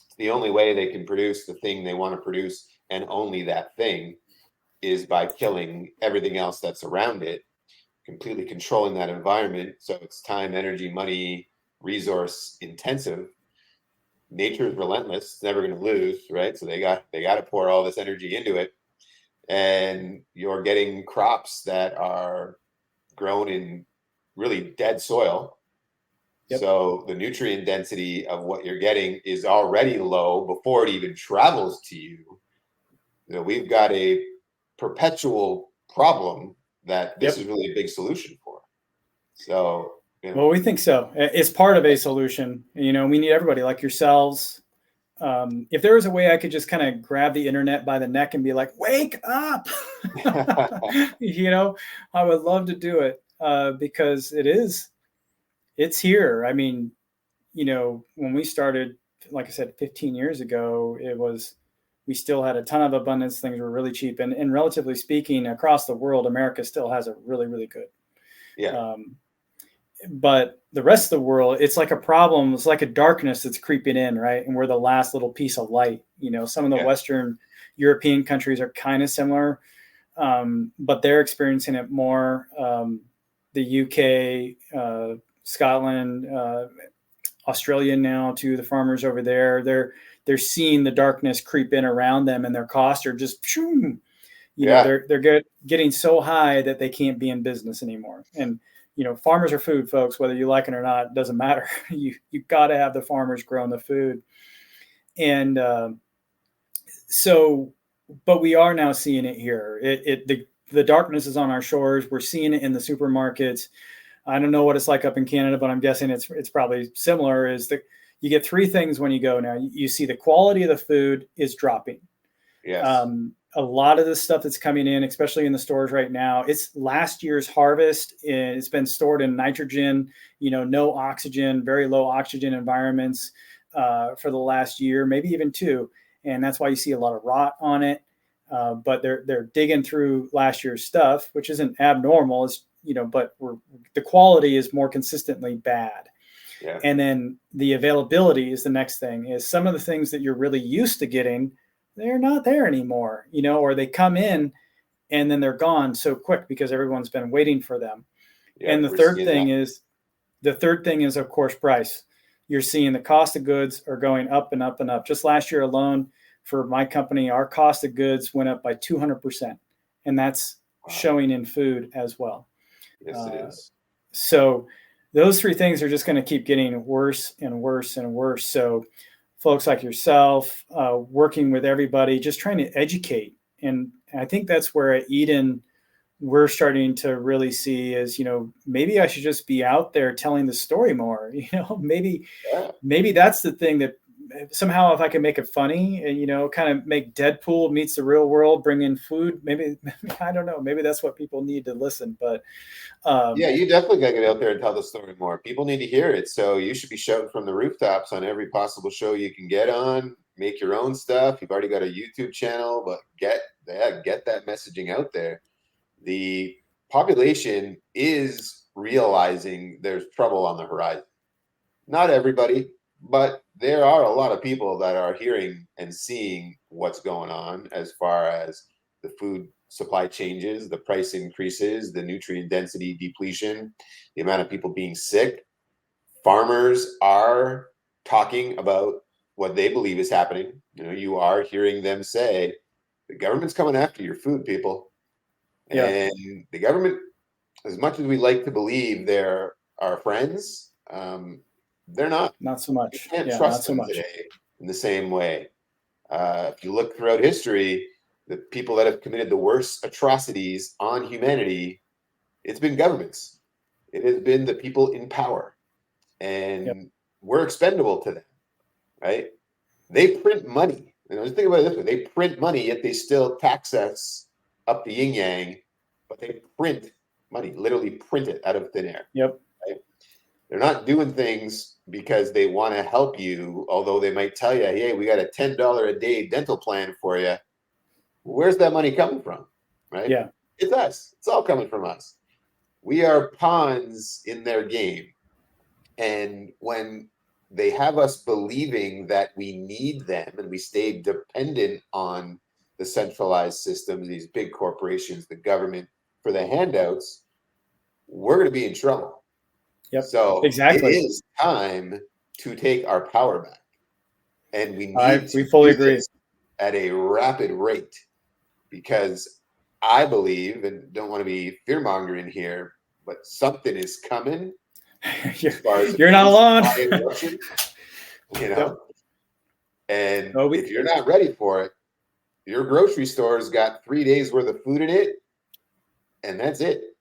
It's the only way they can produce the thing they want to produce, and only that thing, is by killing everything else that's around it, completely controlling that environment. So it's time, energy, money, resource intensive. Nature is relentless. It's never going to lose, right? So they got to pour all this energy into it. And you're getting crops that are grown in really dead soil. Yep. So the nutrient density of what you're getting is already low before it even travels to you. We've got a perpetual problem that this is really a big solution for. So, well, we think so. It's part of a solution. We need everybody like yourselves, if there was a way I could just kind of grab the internet by the neck and be like, wake up, you know, I would love to do it because it's here. I mean, you know, when we started, like I said, 15 years ago, we still had a ton of abundance. Things were really cheap. And relatively speaking, across the world, America still has it really, really good. Yeah. But the rest of the world, it's like a problem. It's like a darkness that's creeping in, right? And we're the last little piece of light. You know, some of the Western European countries are kind of similar, but they're experiencing it more. The UK, Scotland, Australia now too, the farmers over there, they're seeing the darkness creep in around them, and their costs are just, you know, they're getting so high that they can't be in business anymore. And you know, farmers are food, folks. Whether you like it or not, it doesn't matter. You got to have the farmers growing the food, and so, but we are now seeing it here. The darkness is on our shores. We're seeing it in the supermarkets. I don't know what it's like up in Canada, but I'm guessing it's probably similar. Is that you get three things when you go now. You see the quality of the food is dropping. Yes. A lot of the stuff that's coming in, especially in the stores right now, it's last year's harvest. It's been stored in nitrogen, you know, no oxygen, very low oxygen environments for the last year, maybe even two. And that's why you see a lot of rot on it. But they're digging through last year's stuff, which isn't abnormal. It's, you know, but the quality is more consistently bad. Yeah. And then the availability is the next thing. Is some of the things that you're really used to getting, they're not there anymore, you know, or they come in and then they're gone so quick because everyone's been waiting for them. Yeah, and the third thing is, of course, price. You're seeing the cost of goods are going up and up and up. Just last year alone for my company, our cost of goods went up by 200%. And that's showing in food as well. Yes, it is. So those three things are just going to keep getting worse and worse and worse. So folks like yourself, working with everybody, just trying to educate. And I think that's where at Eden, we're starting to really see is, you know, maybe I should just be out there telling the story more, you know, maybe that's the thing that somehow if I can make it funny and, you know, kind of make Deadpool meets the real world, bring in food, maybe I don't know, maybe that's what people need to listen. But yeah, you definitely got to get out there and tell the story more. People need to hear it. So you should be shouting from the rooftops on every possible show you can get on. Make your own stuff. You've already got a YouTube channel, but get that messaging out there. The population is realizing there's trouble on the horizon. Not everybody, but there are a lot of people that are hearing and seeing what's going on as far as the food supply changes, the price increases, the nutrient density depletion, the amount of people being sick. Farmers are talking about what they believe is happening. You know, you are hearing them say, the government's coming after your food, people. Yeah. And the government, as much as we like to believe they're our friends, they're not. Not so much. You can't trust them today in the same way. If you look throughout history, the people that have committed the worst atrocities on humanity, it's been governments. It has been the people in power. And we're expendable to them, right? They print money. You know, just think about it this way. They print money, yet they still tax us up the yin-yang, but they print money, literally print it out of thin air. Yep. Right? They're not doing things because they want to help you, although they might tell you, hey, we got a $10 a day dental plan for you. Where's that money coming from? Right? Yeah. It's us. It's all coming from us. We are pawns in their game. And when they have us believing that we need them and we stay dependent on the centralized systems, these big corporations, the government, for the handouts, we're going to be in trouble. Yep. So exactly. It is time to take our power back. And we we fully agree at a rapid rate, because I believe, and don't want to be fear-mongering here, but something is coming. You're not alone. Russian, you know, and if you're not ready for it, your grocery store's got 3 days worth of food in it, and that's it.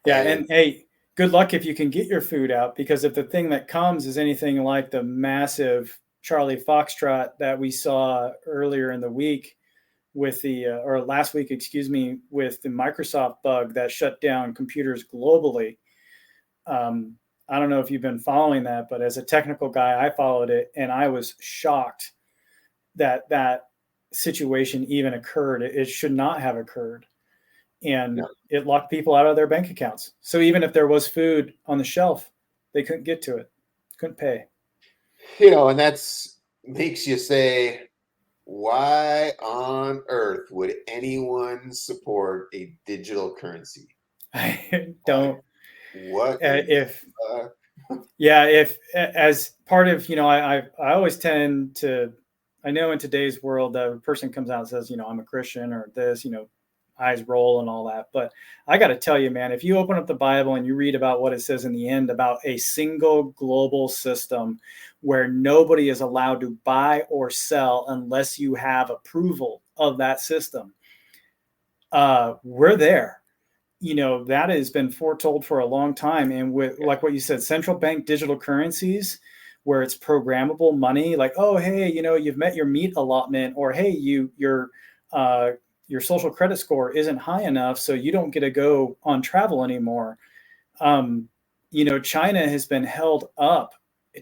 Yeah, and hey, good luck if you can get your food out, because if the thing that comes is anything like the massive Charlie Foxtrot that we saw earlier in the week with or last week, excuse me, with the Microsoft bug that shut down computers globally. I don't know if you've been following that, but as a technical guy, I followed it, and I was shocked that that situation even occurred. It should not have occurred. And it locked people out of their bank accounts. So even if there was food on the shelf, they couldn't get to it, couldn't pay. And that's makes you say, why on earth would anyone support a digital currency? I don't. What if as part of, I always tend to, I know in today's world that a person comes out and says, I'm a Christian or this, eyes roll and all that. But I got to tell you, man, if you open up the Bible and you read about what it says in the end about a single global system where nobody is allowed to buy or sell unless you have approval of that system, we're there. That has been foretold for a long time. And with, like what you said, central bank digital currencies, where it's programmable money, like, oh, hey, you've met your meat allotment, or hey, your social credit score isn't high enough, so you don't get to go on travel anymore. China has been held up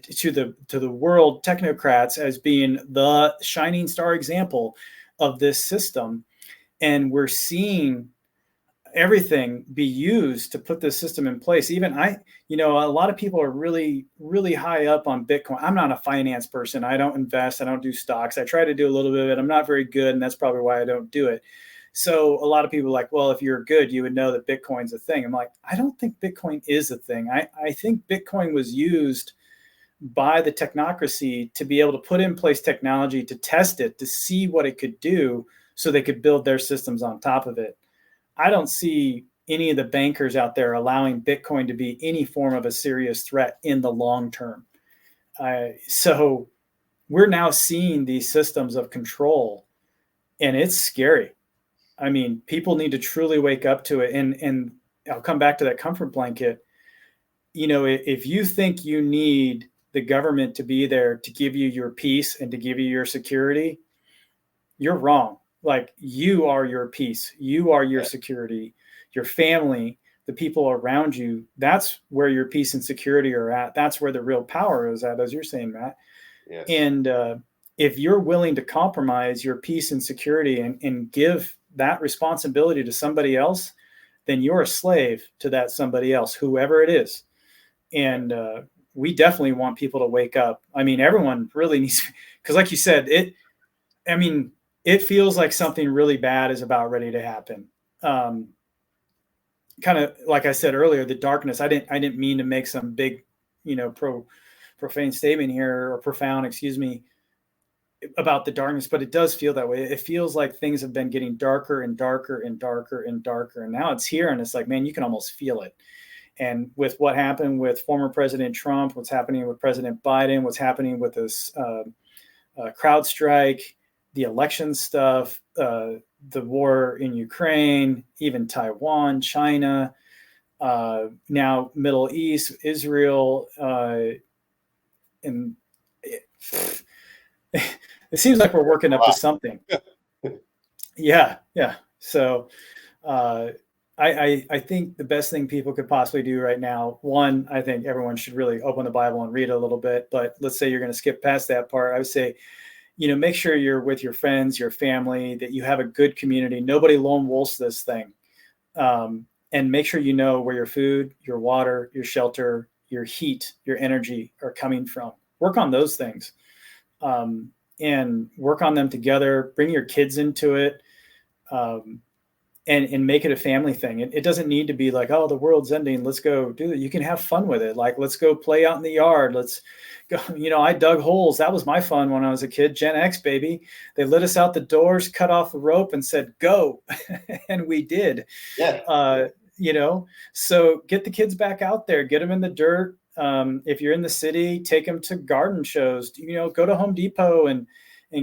to the world technocrats as being the shining star example of this system. And we're seeing everything be used to put this system in place. Even a lot of people are really, really high up on Bitcoin. I'm not a finance person. I don't invest. I don't do stocks. I try to do a little bit of it. I'm not very good, and that's probably why I don't do it. So a lot of people are like, well, if you're good, you would know that Bitcoin's a thing. I'm like, I don't think Bitcoin is a thing. I think Bitcoin was used by the technocracy to be able to put in place technology to test it, to see what it could do so they could build their systems on top of it. I don't see any of the bankers out there allowing Bitcoin to be any form of a serious threat in the long term. So we're now seeing these systems of control, and it's scary. I mean, people need to truly wake up to it. And I'll come back to that comfort blanket. If you think you need the government to be there to give you your peace and to give you your security, you're wrong. Like, you are your peace. You are your security, your family, the people around you. That's where your peace and security are at. That's where the real power is at, as you're saying, Matt. Yes. And if you're willing to compromise your peace and security and give that responsibility to somebody else, then you're a slave to that somebody else, whoever it is. And we definitely want people to wake up. I mean, everyone really needs, because like you said, it feels like something really bad is about ready to happen. Kind of like I said earlier, the darkness. I didn't mean to make some big, profane statement here, or profound, excuse me, about the darkness, but it does feel that way. It feels like things have been getting darker and darker and darker and darker, and now it's here, and it's like, man, you can almost feel it. And with what happened with former President Trump, what's happening with President Biden, what's happening with this CrowdStrike, the election stuff, the war in Ukraine, even Taiwan, China, now Middle East, Israel, and it seems like we're working up to something. Yeah. So I think the best thing people could possibly do right now, one, I think everyone should really open the Bible and read a little bit. But let's say you're going to skip past that part. I would say, make sure you're with your friends, your family, that you have a good community. Nobody lone wolves this thing. And make sure you know where your food, your water, your shelter, your heat, your energy are coming from. Work on those things. And work on them together. Bring your kids into it. And make it a family thing. It doesn't need to be like, oh, the world's ending, let's go do it. You can have fun with it. Like, let's go play out in the yard. Let's go. I dug holes. That was my fun when I was a kid. Gen X, baby. They let us out the doors, cut off the rope, and said, go. And we did. Yeah. So get the kids back out there. Get them in the dirt. If you're in the city, take them to garden shows. Go to Home Depot and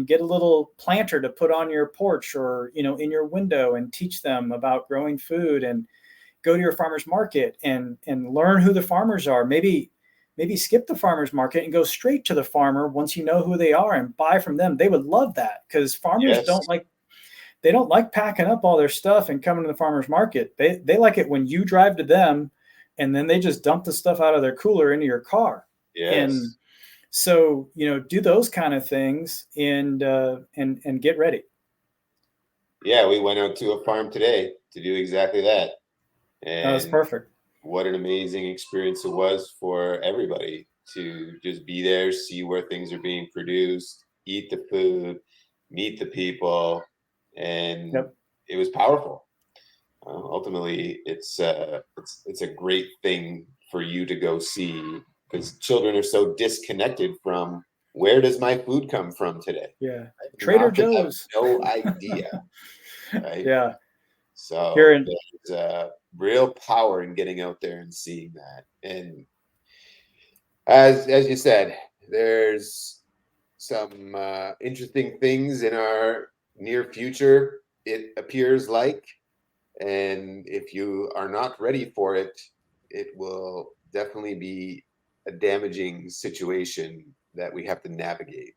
get a little planter to put on your porch or, in your window, and teach them about growing food. And go to your farmer's market and learn who the farmers are. Maybe maybe skip the farmer's market and go straight to the farmer once you know who they are and buy from them. They would love that, because farmers don't like packing up all their stuff and coming to the farmer's market. They like it when you drive to them and then they just dump the stuff out of their cooler into your car. Yes. And so, do those kind of things and get ready. Yeah, we went out to a farm today to do exactly that. And that was perfect. What an amazing experience it was for everybody to just be there, see where things are being produced, eat the food, meet the people, and It was powerful. Ultimately, it's a great thing for you to go see, because children are so disconnected from, where does my food come from today? Yeah, Trader Joe's. No idea. Right? Yeah. So there's real power in getting out there and seeing that. And as you said, there's some interesting things in our near future, it appears like. And if you are not ready for it, it will definitely be a damaging situation that we have to navigate.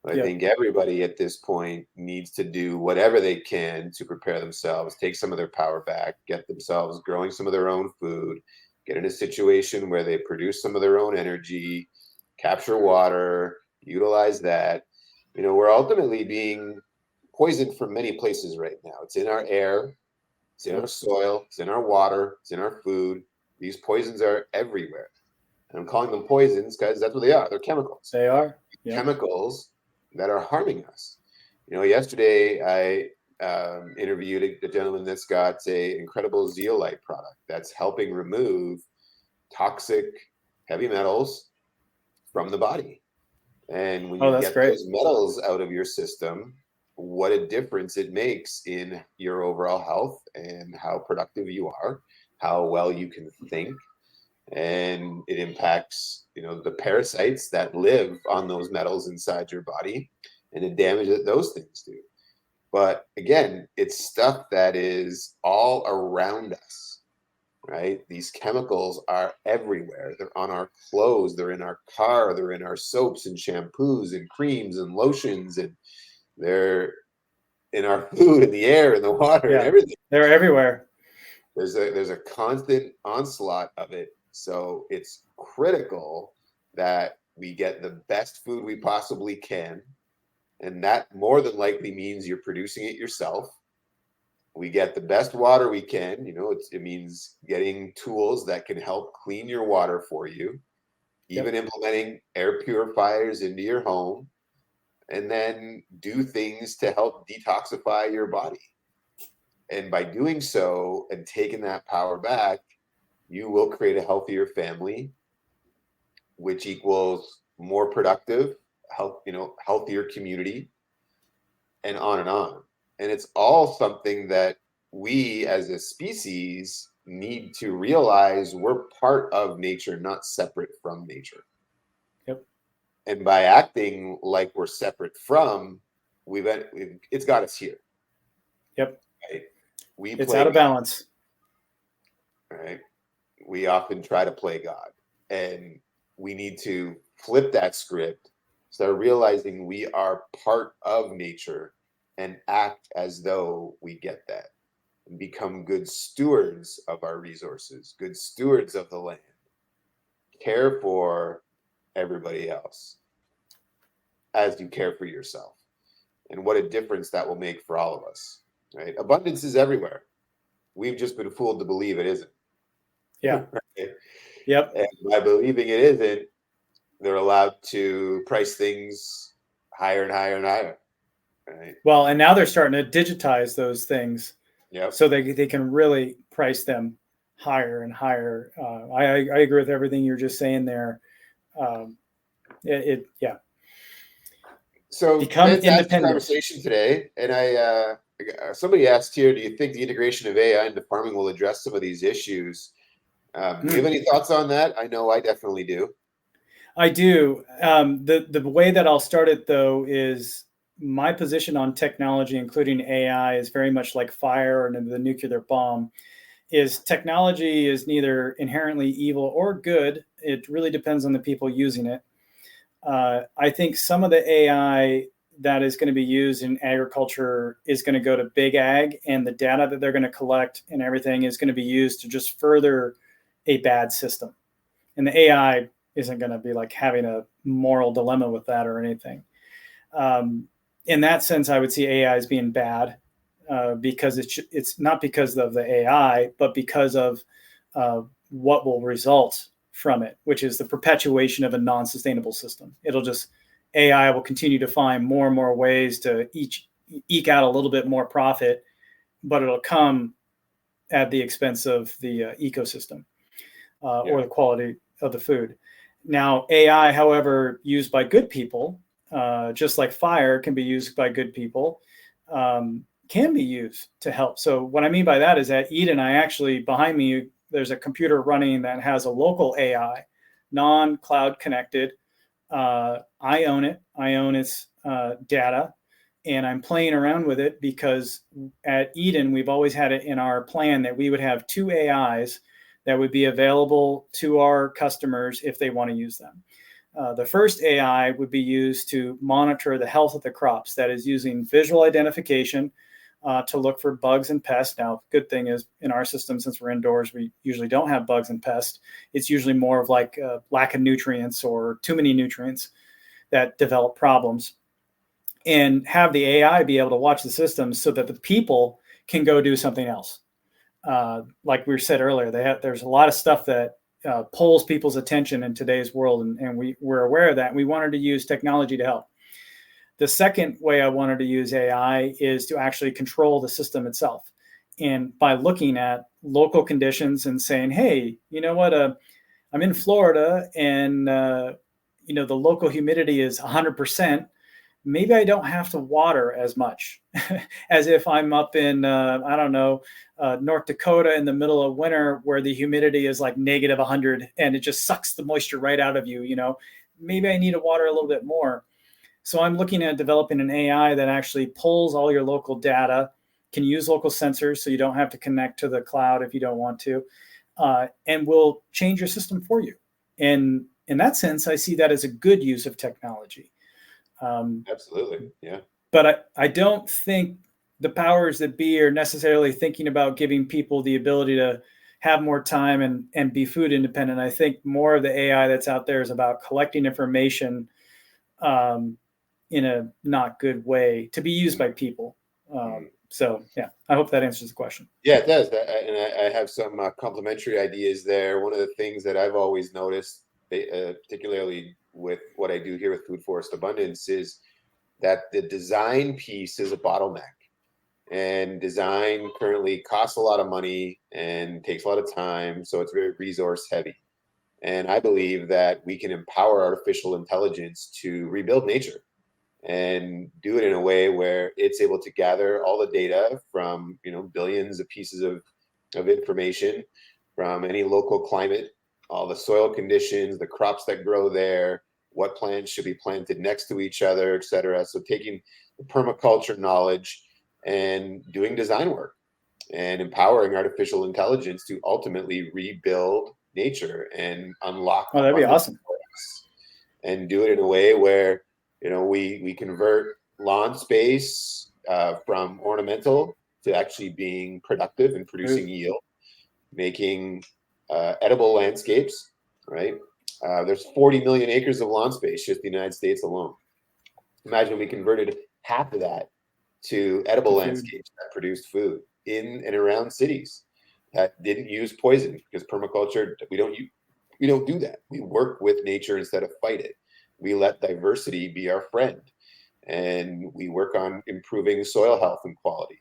I think everybody at this point needs to do whatever they can to prepare themselves, take some of their power back, get themselves growing some of their own food, get in a situation where they produce some of their own energy, capture water, utilize that. We're ultimately being poisoned from many places right now. It's in our air, it's in our soil, it's in our water, it's in our food. These poisons are everywhere. And I'm calling them poisons because that's what they are. They're chemicals. They are. Chemicals that are harming us. Yesterday I interviewed a gentleman that's got an incredible zeolite product that's helping remove toxic heavy metals from the body. And when you get those metals out of your system, what a difference it makes in your overall health and how productive you are, how well you can think. And it impacts, the parasites that live on those metals inside your body, and the damage that those things do. But again, it's stuff that is all around us, right? These chemicals are everywhere. They're on our clothes, they're in our car, they're in our soaps and shampoos and creams and lotions, and they're in our food and the air and the water and everything. They're everywhere. There's a constant onslaught of it. So it's critical that we get the best food we possibly can. And that more than likely means you're producing it yourself. We get the best water we can. It means getting tools that can help clean your water for you, even implementing air purifiers into your home, and then do things to help detoxify your body. And by doing so and taking that power back, you will create a healthier family, which equals more productive, healthier community, and on and on. And it's all something that we as a species need to realize we're part of nature, not separate from nature. And by acting like we're separate from, it's got us here. Right? It's out of balance. Right? We often try to play God, and we need to flip that script, start realizing we are part of nature and act as though we get that, and become good stewards of our resources, good stewards of the land, care for everybody else as you care for yourself. And what a difference that will make for all of us, right? Abundance is everywhere. We've just been fooled to believe it isn't. Right? And by believing it isn't, they're allowed to price things higher and higher and higher. Right? Well, and now they're starting to digitize those things, so they can really price them higher and higher. I agree with everything you're just saying there. So become independent. Conversation today, and somebody asked here, do you think the integration of AI into farming will address some of these issues? Do you have any thoughts on that? I know I definitely do. I do. The way that I'll start it, though, is my position on technology, including AI, is very much like fire and the nuclear bomb. Is technology is neither inherently evil or good. It really depends on the people using it. I think some of the AI that is going to be used in agriculture is going to go to big ag, and the data that they're going to collect and everything is going to be used to just further a bad system. And the AI isn't going to be like having a moral dilemma with that or anything. In that sense, I would see AI as being bad because it's not because of the AI, but because of what will result from it, which is the perpetuation of a non-sustainable system. AI will continue to find more and more ways to eke out a little bit more profit, but it'll come at the expense of the ecosystem or the quality of the food. Now, AI, however, used by good people, just like fire can be used by good people, can be used to help. So what I mean by that is at Eden, behind me, there's a computer running that has a local AI, non-cloud connected. I own it. I own its data, and I'm playing around with it because at Eden, we've always had it in our plan that we would have 2 AIs that would be available to our customers if they want to use them. The first AI would be used to monitor the health of the crops. That is using visual identification to look for bugs and pests. Now, good thing is in our system, since we're indoors, we usually don't have bugs and pests. It's usually more of like lack of nutrients or too many nutrients that develop problems. And have the AI be able to watch the system so that the people can go do something else. Like we said earlier, there's a lot of stuff that pulls people's attention in today's world, and we're aware of that. And we wanted to use technology to help. The second way I wanted to use AI is to actually control the system itself. And by looking at local conditions and saying, hey, you know what, I'm in Florida and, the local humidity is 100%. Maybe I don't have to water as much as if I'm up in, North Dakota in the middle of winter where the humidity is like negative 100 and it just sucks the moisture right out of you. Maybe I need to water a little bit more. So I'm looking at developing an AI that actually pulls all your local data, can use local sensors so you don't have to connect to the cloud if you don't want to, and will change your system for you. And in that sense, I see that as a good use of technology. Absolutely, yeah. But I don't think the powers that be are necessarily thinking about giving people the ability to have more time and be food independent. I think more of the AI that's out there is about collecting information in a not good way to be used by people. So, yeah, I hope that answers the question. Yeah, it does. And I have some complementary ideas there. One of the things that I've always noticed, particularly with what I do here with Food Forest Abundance, is that the design piece is a bottleneck. And design currently costs a lot of money and takes a lot of time, so it's very resource heavy. And I believe that we can empower artificial intelligence to rebuild nature and do it in a way where it's able to gather all the data from billions of pieces of information from any local climate, all the soil conditions, the crops that grow there, what plants should be planted next to each other, et cetera. So taking the permaculture knowledge and doing design work and empowering artificial intelligence to ultimately rebuild nature and unlock. Oh, that'd be awesome. And do it in a way where we convert lawn space from ornamental to actually being productive and producing yield, making edible landscapes, right? There's 40 million acres of lawn space just in the United States alone. Imagine we converted half of that to edible landscapes that produced food in and around cities that didn't use poison, because permaculture, we don't do that. We work with nature instead of fight it. We let diversity be our friend, and we work on improving soil health and quality.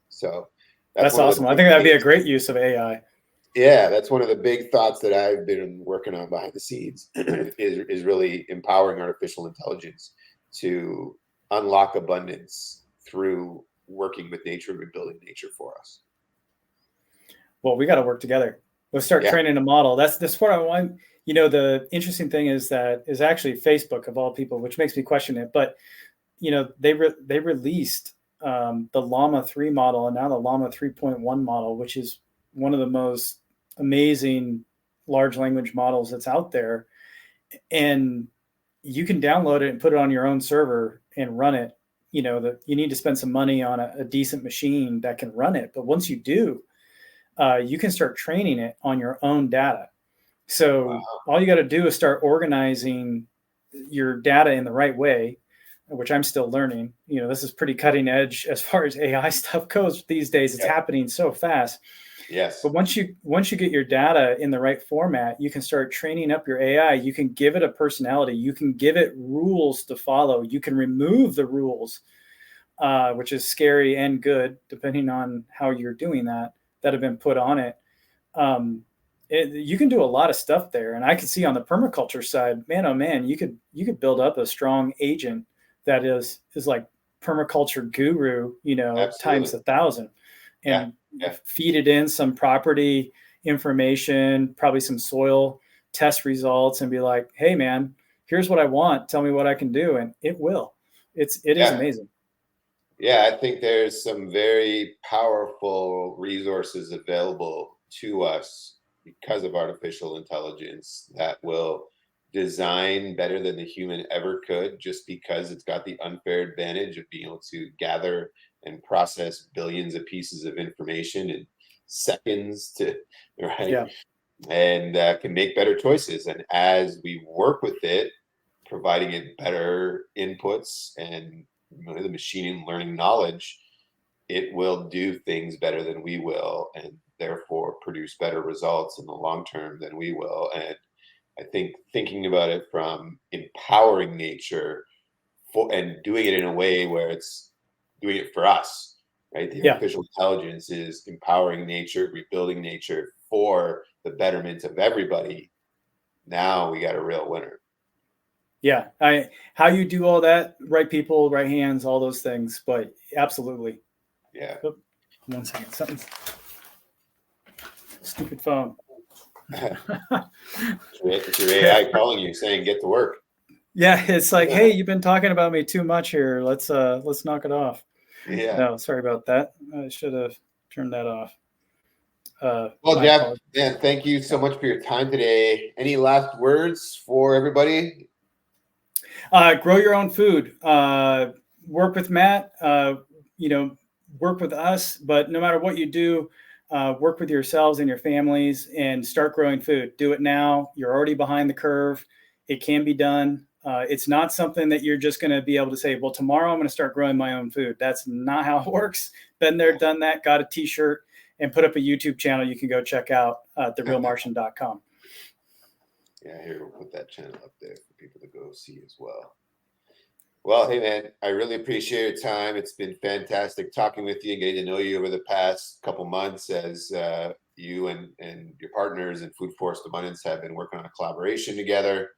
So that's awesome. I think that'd be a great use of AI. Yeah, that's one of the big thoughts that I've been working on behind the scenes is really empowering artificial intelligence to unlock abundance through working with nature and rebuilding nature for us. Well, we got to work together. Let's start training a model. That's what I want. The interesting thing is that is actually Facebook of all people, which makes me question it. But they released the Llama 3 model and now the Llama 3.1 model, which is one of the most amazing large language models that's out there, and you can download it and put it on your own server and run it. You need to spend some money on a decent machine that can run it. But once you do, you can start training it on your own data. So all you got to do is start organizing your data in the right way, which I'm still learning. This is pretty cutting edge as far as AI stuff goes these days. It's happening so fast. Yes. But once you get your data in the right format, you can start training up your AI. You can give it a personality. You can give it rules to follow. You can remove the rules, which is scary and good, depending on how you're doing that have been put on it. You can do a lot of stuff there. And I can see on the permaculture side, man, oh man, you could build up a strong agent that is like permaculture guru, times 1,000, and feed it in some property information, probably some soil test results, and be like, hey man, here's what I want. Tell me what I can do. And it will. It is amazing. Yeah, I think there's some very powerful resources available to us because of artificial intelligence that will design better than the human ever could, just because it's got the unfair advantage of being able to gather and process billions of pieces of information in seconds and can make better choices. And as we work with it, providing it better inputs and the machine learning knowledge, it will do things better than we will, and therefore produce better results in the long term than we will. And I think thinking about it from empowering nature and doing it in a way where it's doing it for us, right? The artificial intelligence is empowering nature, rebuilding nature for the betterment of everybody. Now we got a real winner. Yeah, how you do all that, right people, right hands, all those things, but absolutely. Yeah. Oh, 1 second, something. Stupid phone. It's your AI calling you saying get to work. Yeah, it's like, hey, you've been talking about me too much here. Let's knock it off. Yeah. No, sorry about that. I should have turned that off. Well, Jeff, man, thank you so much for your time today. Any last words for everybody? Grow your own food. Work with Matt. Work with us. But no matter what you do, work with yourselves and your families and start growing food. Do it now. You're already behind the curve. It can be done. It's not something that you're just going to be able to say, well, tomorrow I'm going to start growing my own food. That's not how it works. Been there, done that, got a t-shirt, and put up a YouTube channel you can go check out at therealmartian.com. Yeah, here, we'll put that channel up there for people to go see as well. Well, hey, man, I really appreciate your time. It's been fantastic talking with you and getting to know you over the past couple months as you and your partners in Food Forest Abundance have been working on a collaboration together.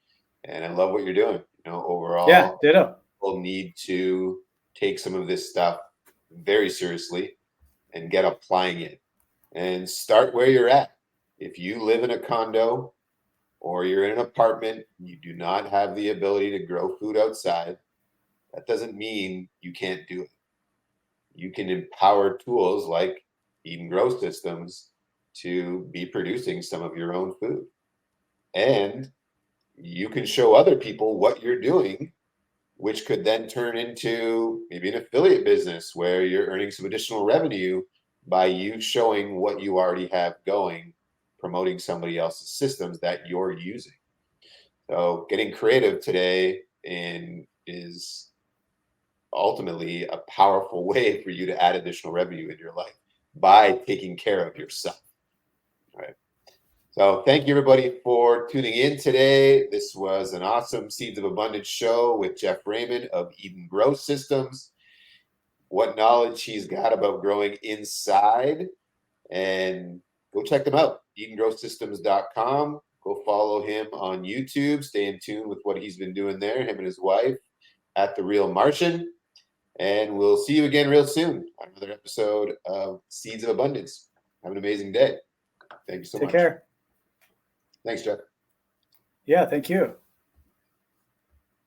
And I love what you're doing. Overall, people need to take some of this stuff very seriously and get applying it and start where you're at. If you live in a condo or you're in an apartment, you do not have the ability to grow food outside, that doesn't mean you can't do it. You can empower tools like Eden Grow Systems to be producing some of your own food. And you can show other people what you're doing, which could then turn into maybe an affiliate business where you're earning some additional revenue by you showing what you already have going, promoting somebody else's systems that you're using. So getting creative today is ultimately a powerful way for you to add additional revenue in your life by taking care of yourself. All right. So thank you, everybody, for tuning in today. This was an awesome Seeds of Abundance show with Jeff Raymond of Eden Grow Systems. What knowledge he's got about growing inside. And go check them out, EdenGrowSystems.com. Go follow him on YouTube. Stay in tune with what he's been doing there, him and his wife, at The Real Martian. And we'll see you again real soon on another episode of Seeds of Abundance. Have an amazing day. Thank you so much. Take care. Thanks, Jeff. Yeah, thank you.